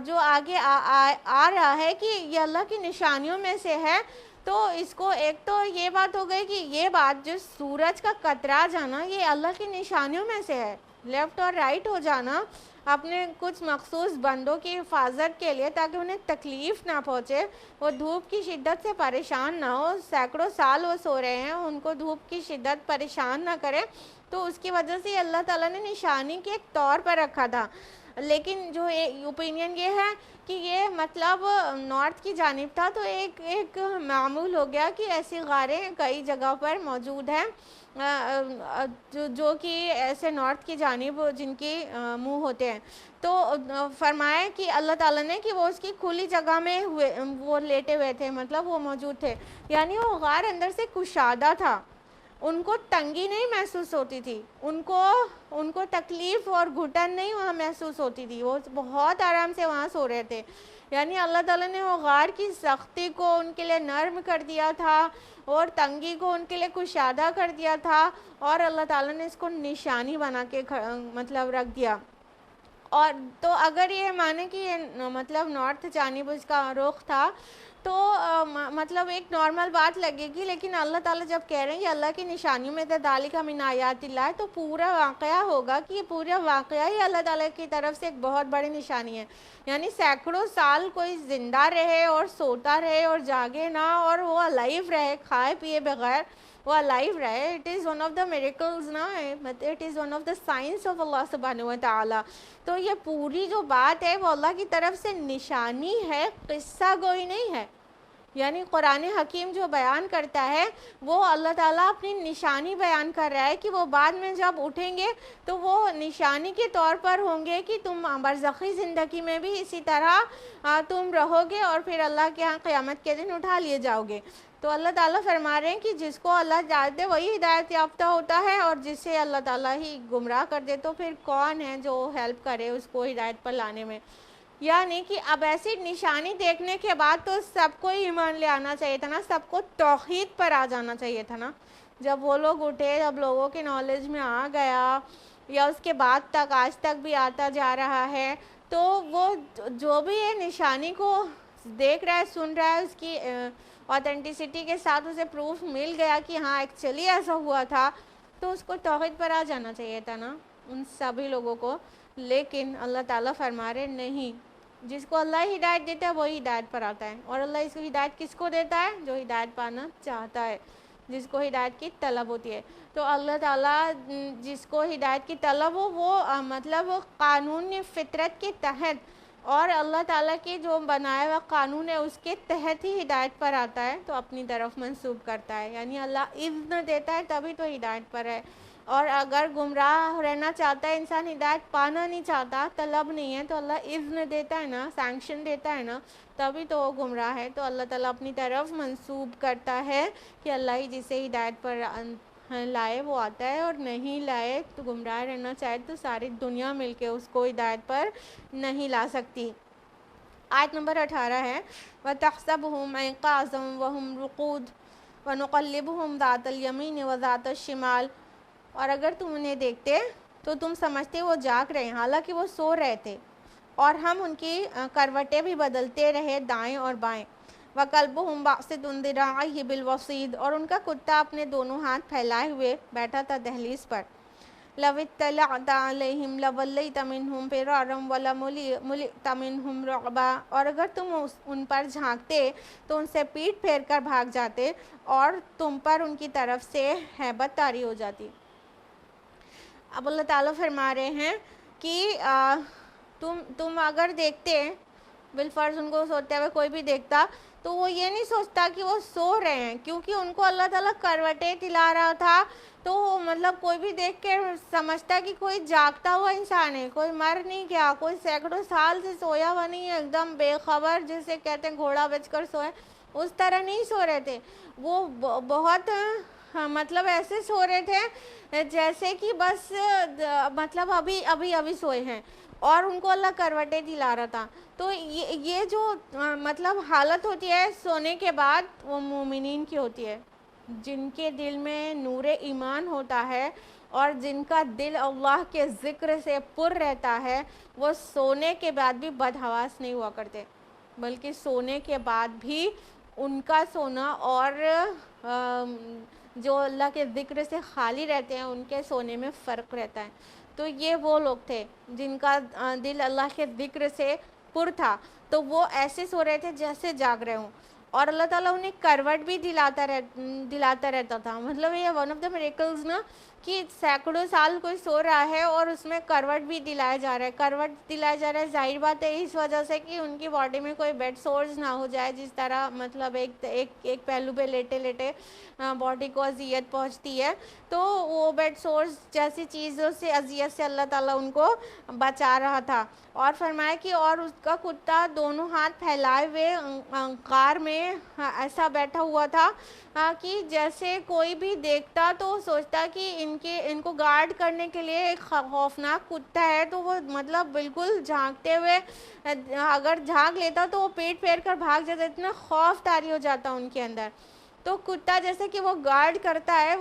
جو آگے آ رہا ہے کہ یہ اللہ کی نشانیوں میں سے ہے، تو اس کو ایک تو یہ بات ہو گئی کہ یہ بات جو سورج کا کترا جانا یہ اللہ کی نشانیوں میں سے ہے، لیفٹ اور رائٹ ہو جانا اپنے کچھ مخصوص بندوں کی حفاظت کے لیے تاکہ انہیں تکلیف نہ پہنچے، وہ دھوپ کی شدت سے پریشان نہ ہو، سینکڑوں سال وہ سو رہے ہیں، ان کو دھوپ کی شدت پریشان نہ کرے، تو اس کی وجہ سے اللہ تعالیٰ نے نشانی کے ایک طور پر رکھا تھا۔ لیکن جو اوپینین یہ ہے کہ یہ مطلب نارتھ کی جانب تھا، تو ایک معمول ہو گیا کہ ایسی غاریں کئی جگہ پر موجود ہیں جو کہ ایسے نارتھ کی جانب جن کے منہ ہوتے ہیں۔ تو فرمایا کہ اللہ تعالیٰ نے کہ وہ اس کی کھلی جگہ میں وہ لیٹے ہوئے تھے، مطلب وہ موجود تھے، یعنی وہ غار اندر سے کشادہ تھا، ان کو تنگی نہیں محسوس ہوتی تھی، ان کو تکلیف اور گھٹن نہیں وہاں محسوس ہوتی تھی، وہ بہت آرام سے وہاں سو رہے تھے۔ یعنی اللہ تعالیٰ نے وہ غار کی سختی کو ان کے لیے نرم کر دیا تھا اور تنگی کو ان کے لیے کشادہ کر دیا تھا، اور اللہ تعالیٰ نے اس کو نشانی بنا کے مطلب رکھ دیا۔ اور تو اگر یہ مانے کہ یہ مطلب نارتھ جانب اس کا رخ تھا تو مطلب ایک نارمل بات لگے گی، لیکن اللہ تعالیٰ جب کہہ رہے ہیں کہ اللہ کی نشانیوں میں ذالک من آیات اللہ، تو پورا واقعہ ہوگا کہ یہ پورا واقعہ ہی اللہ تعالیٰ کی طرف سے ایک بہت بڑی نشانی ہے۔ یعنی سینکڑوں سال کوئی زندہ رہے اور سوتا رہے اور جاگے نہ، اور وہ الائیو رہے کھائے پیے بغیر، وہ الائیو رہے، it is one of the miracles نا، it is one of the science of Allah سبحانہ و تعالیٰ۔ تو یہ پوری جو بات ہے وہ اللہ کی طرف سے نشانی ہے، قصہ گوئی نہیں ہے۔ یعنی قرآن حکیم جو بیان کرتا ہے وہ اللہ تعالیٰ اپنی نشانی بیان کر رہا ہے کہ وہ بعد میں جب اٹھیں گے تو وہ نشانی کے طور پر ہوں گے کہ تم برزخی زندگی میں بھی اسی طرح تم رہو گے اور پھر اللہ کے ہاں قیامت کے دن اٹھا لیے جاؤ گے۔ تو اللہ تعالیٰ فرما رہے ہیں کہ جس کو اللہ ہدایت دے وہی ہدایت یافتہ ہوتا ہے، اور جس سے اللہ تعالیٰ ہی گمراہ کر دے تو پھر کون ہے جو ہیلپ کرے اس کو ہدایت پر لانے میں۔ یعنی کہ اب ایسی نشانی دیکھنے کے بعد تو سب کو ایمان لے آنا چاہیے تھا نا، سب کو توحید پر آ جانا چاہیے تھا نا۔ جب وہ لوگ اٹھے، جب لوگوں کے نالج میں آ گیا یا اس کے بعد تک آج تک بھی آتا جا رہا ہے، تو وہ جو بھی یہ نشانی کو دیکھ رہا ہے سن رہا ہے، اس کی آتھینٹسٹی کے ساتھ اسے پروف مل گیا کہ ہاں ایکچولی ایسا ہوا تھا، تو اس کو توحید پر آ جانا چاہیے تھا نا ان سبھی لوگوں کو۔ لیکن اللہ تعالیٰ فرما رہے نہیں، جس کو اللہ ہدایت دیتا ہے وہی ہدایت پر آتا ہے، اور اللہ اس کو ہدایت کس کو دیتا ہے؟ جو ہدایت پانا چاہتا ہے، جس کو ہدایت کی طلب ہوتی ہے۔ تو اللہ تعالیٰ جس کو ہدایت کی طلب ہو وہ مطلب قانون فطرت کے تحت اور اللہ تعالیٰ کے جو بنایا ہوا قانون ہے اس کے تحت ہی ہدایت پر آتا ہے تو اپنی طرف منسوب کرتا ہے، یعنی اللہ اذن دیتا ہے تبھی تو ہدایت پر ہے۔ اور اگر گمراہ رہنا چاہتا ہے انسان، ہدایت پانا نہیں چاہتا، طلب نہیں ہے، تو اللہ اذن دیتا ہے نا، سینکشن دیتا ہے نا، تبھی تو وہ گمراہ ہے۔ تو اللہ تعالیٰ اپنی طرف منسوب کرتا ہے کہ اللہ ہی جسے ہدایت پر لائے وہ آتا ہے، اور نہیں لائے تو گمراہ رہنا چاہے تو ساری دنیا مل کے اس کو ہدایت پر نہیں لا سکتی۔ آیت نمبر 18 ہے وَتَحْسَبُهُمْ أَيْقَاظًا وَهُمْ رُقُودٌ وَنُقَلِّبُهُمْ ذَاتَ الْيَمِينِ وَذَاتَ الشِّمَالِ، اور اگر تم انہیں دیکھتے تو تم سمجھتے وہ جاگ رہے ہیں حالانکہ وہ سو رہے تھے، اور ہم ان کی کروٹیں بھی بدلتے رہے دائیں اور بائیں۔ وَقَلْبُهُمْ بَاسِطٌ ذِرَاعَيْهِ بِالْوَصِيدِ، اور ان کا کتا اپنے دونوں ہاتھ پھیلائے ہوئے بیٹھا تھا دہلیز پر۔ لَوِ اطَّلَعْتَ عَلَيْهِمْ لَوَلَّيْتَ مِنْهُمْ فِرَارًا وَلَمُلِئْتَ مِنْهُمْ رُعْبًا، اور اگر تم ان پر جھانکتے تو ان سے پیٹ پھیر کر بھاگ جاتے اور تم پر ان کی طرف سے ہیبت طاری ہو جاتی۔ اب اللہ تعالیٰ فرما رہے ہیں کہ تم اگر دیکھتے، بالفرض ان کو سوتے ہوئے کوئی بھی دیکھتا تو وہ یہ نہیں سوچتا کہ وہ سو رہے ہیں، کیونکہ ان کو اللہ تعالیٰ کروٹیں دلا رہا تھا، تو مطلب کوئی بھی دیکھ کے سمجھتا کہ کوئی جاگتا ہوا انسان ہے، کوئی مر نہیں گیا، کوئی سینکڑوں سال سے سویا ہوا نہیں ہے ایک دم بے خبر، جسے کہتے ہیں گھوڑا بچ کر سوئے، اس طرح نہیں سو رہے تھے۔ وہ بہت مطلب ایسے سو رہے تھے جیسے کہ بس مطلب ابھی سوئے ہیں، اور ان کو اللہ کروٹیں دلا رہا تھا۔ تو یہ جو مطلب حالت ہوتی ہے سونے کے بعد، وہ مومنین کی ہوتی ہے، جن کے دل میں نور ایمان ہوتا ہے اور جن کا دل اللہ کے ذکر سے پر رہتا ہے، وہ سونے کے بعد بھی بدحواس نہیں ہوا کرتے، بلکہ سونے کے بعد بھی ان کا سونا اور جو اللہ کے ذکر سے خالی رہتے ہیں ان کے سونے میں فرق رہتا ہے۔ تو یہ وہ لوگ تھے جن کا دل اللہ کے ذکر سے پر تھا، تو وہ ایسے سو رہے تھے جیسے جاگ رہے ہوں، اور اللہ تعالیٰ انہیں کروٹ بھی دلاتا رہتا تھا۔ مطلب یہ ون آف دا میریکلز نا، کہ سینکڑوں سال کوئی سو رہا ہے اور اس میں کروٹ بھی دلایا جا رہا ہے۔ کروٹ دلایا جا رہا ہے ظاہر بات ہے اس وجہ سے کہ ان کی باڈی میں کوئی بیڈ سورز نہ ہو جائے، جس طرح مطلب ایک پہلو پہ لیٹے لیٹے باڈی کو اذیت پہنچتی ہے، تو وہ بیڈ سورز جیسی چیزوں سے اذیت سے اللہ تعالیٰ ان کو بچا رہا تھا۔ اور فرمایا کہ اور اس کا کتا دونوں ہاتھ پھیلائے ہوئے غار میں ایسا بیٹھا ہوا تھا کہ جیسے کوئی بھی دیکھتا تو سوچتا کہ ان کو گارڈ کرنے کے لیے ایک خوفناک کتا ہے، تو وہ مطلب بالکل جھانکتے ہوئے اگر جھانک لیتا تو وہ پیٹ پھیر کر بھاگ جاتا، اتنا خوف طاری ہو جاتا ان کے اندر۔ تو کتا جیسے کہ وہ گارڈ کرتا ہے،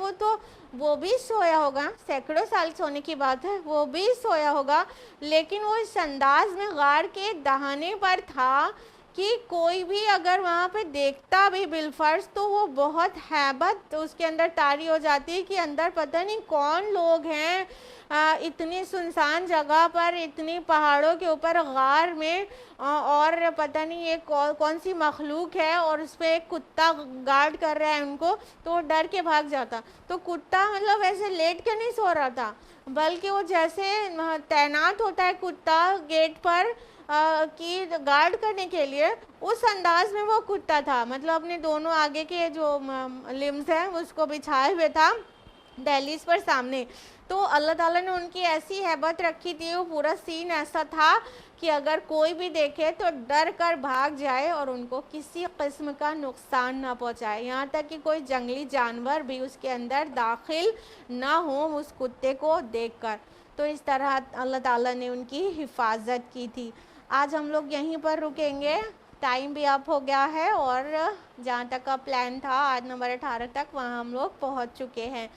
وہ بھی سویا ہوگا، سینکڑوں سال سونے کی بات ہے، وہ بھی سویا ہوگا، لیکن وہ اس انداز میں غار کے دہانے پر تھا کہ کوئی بھی اگر وہاں پہ دیکھتا بھی بالفرض تو وہ بہت ہیبت اس کے اندر طاری ہو جاتی کہ اندر پتہ نہیں کون لوگ ہیں، اتنی سنسان جگہ پر، اتنی پہاڑوں کے اوپر غار میں، اور پتہ نہیں یہ کون سی مخلوق ہے، اور اس پہ ایک کتا گارڈ کر رہا ہے ان کو، تو وہ ڈر کے بھاگ جاتا۔ تو کتا مطلب ایسے لیٹ کے نہیں سو رہا تھا، بلکہ وہ جیسے تعینات ہوتا ہے کتا گیٹ پر کی گارڈ کرنے کے لیے، اس انداز میں وہ کتا تھا، مطلب اپنے دونوں آگے کے جو لمز ہیں اس کو بچھائے ہوئے تھا دہلیز پر سامنے۔ تو اللہ تعالیٰ نے ان کی ایسی ہیبت رکھی تھی، وہ پورا سین ایسا تھا کہ اگر کوئی بھی دیکھے تو ڈر کر بھاگ جائے اور ان کو کسی قسم کا نقصان نہ پہنچائے، یہاں تک کہ کوئی جنگلی جانور بھی اس کے اندر داخل نہ ہو اس کتے کو دیکھ کر۔ تو اس طرح اللہ تعالیٰ نے ان کی حفاظت کی تھی۔ آج ہم لوگ یہیں پر رکیں گے، ٹائم بھی اپ ہو گیا ہے، اور جہاں تک کا پلان تھا آج نمبر 18 تک وہاں ہم لوگ پہنچ چکے ہیں۔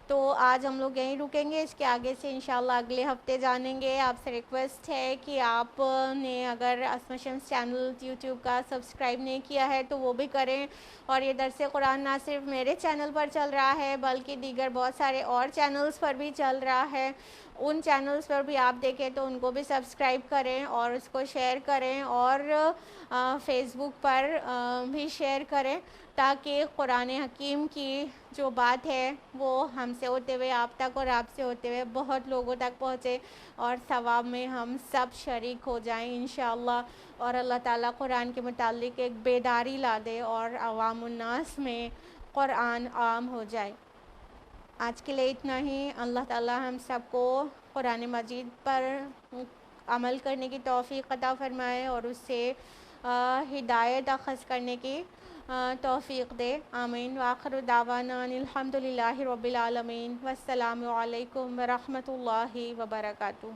تو آج ہم لوگ یہیں رکیں گے، اس کے آگے سے انشاءاللہ اگلے ہفتے جانیں گے۔ آپ سے ریکویسٹ ہے کہ آپ نے اگر اسما شمس چینل یوٹیوب کا سبسکرائب نہیں کیا ہے تو وہ بھی کریں، اور یہ درس قرآن نہ صرف میرے چینل پر چل رہا ہے بلکہ دیگر بہت سارے اور چینلز پر بھی چل رہا ہے، ان چینلز پر بھی آپ دیکھیں تو ان کو بھی سبسکرائب کریں اور اس کو شیئر کریں، اور فیس بک پر بھی شیئر کریں، تاکہ قرآن حکیم کی جو بات ہے وہ ہم سے ہوتے ہوئے آپ تک اور آپ سے ہوتے ہوئے بہت لوگوں تک پہنچے، اور ثواب میں ہم سب شریک ہو جائیں انشاءاللہ، اور اللہ تعالیٰ قرآن کے متعلق ایک بیداری لا دے اور عوام الناس میں قرآن عام ہو جائے۔ آج کے لیے اتنا ہی۔ اللہ تعالیٰ ہم سب کو قرآن مجید پر عمل کرنے کی توفیق عطا فرمائے اور اس سے ہدایت اخذ کرنے کی توفیق دے، آمین۔ وآخر دعوانا ان الحمد للہ رب العالمین، والسلام علیکم ورحمۃ اللہ وبرکاتہ۔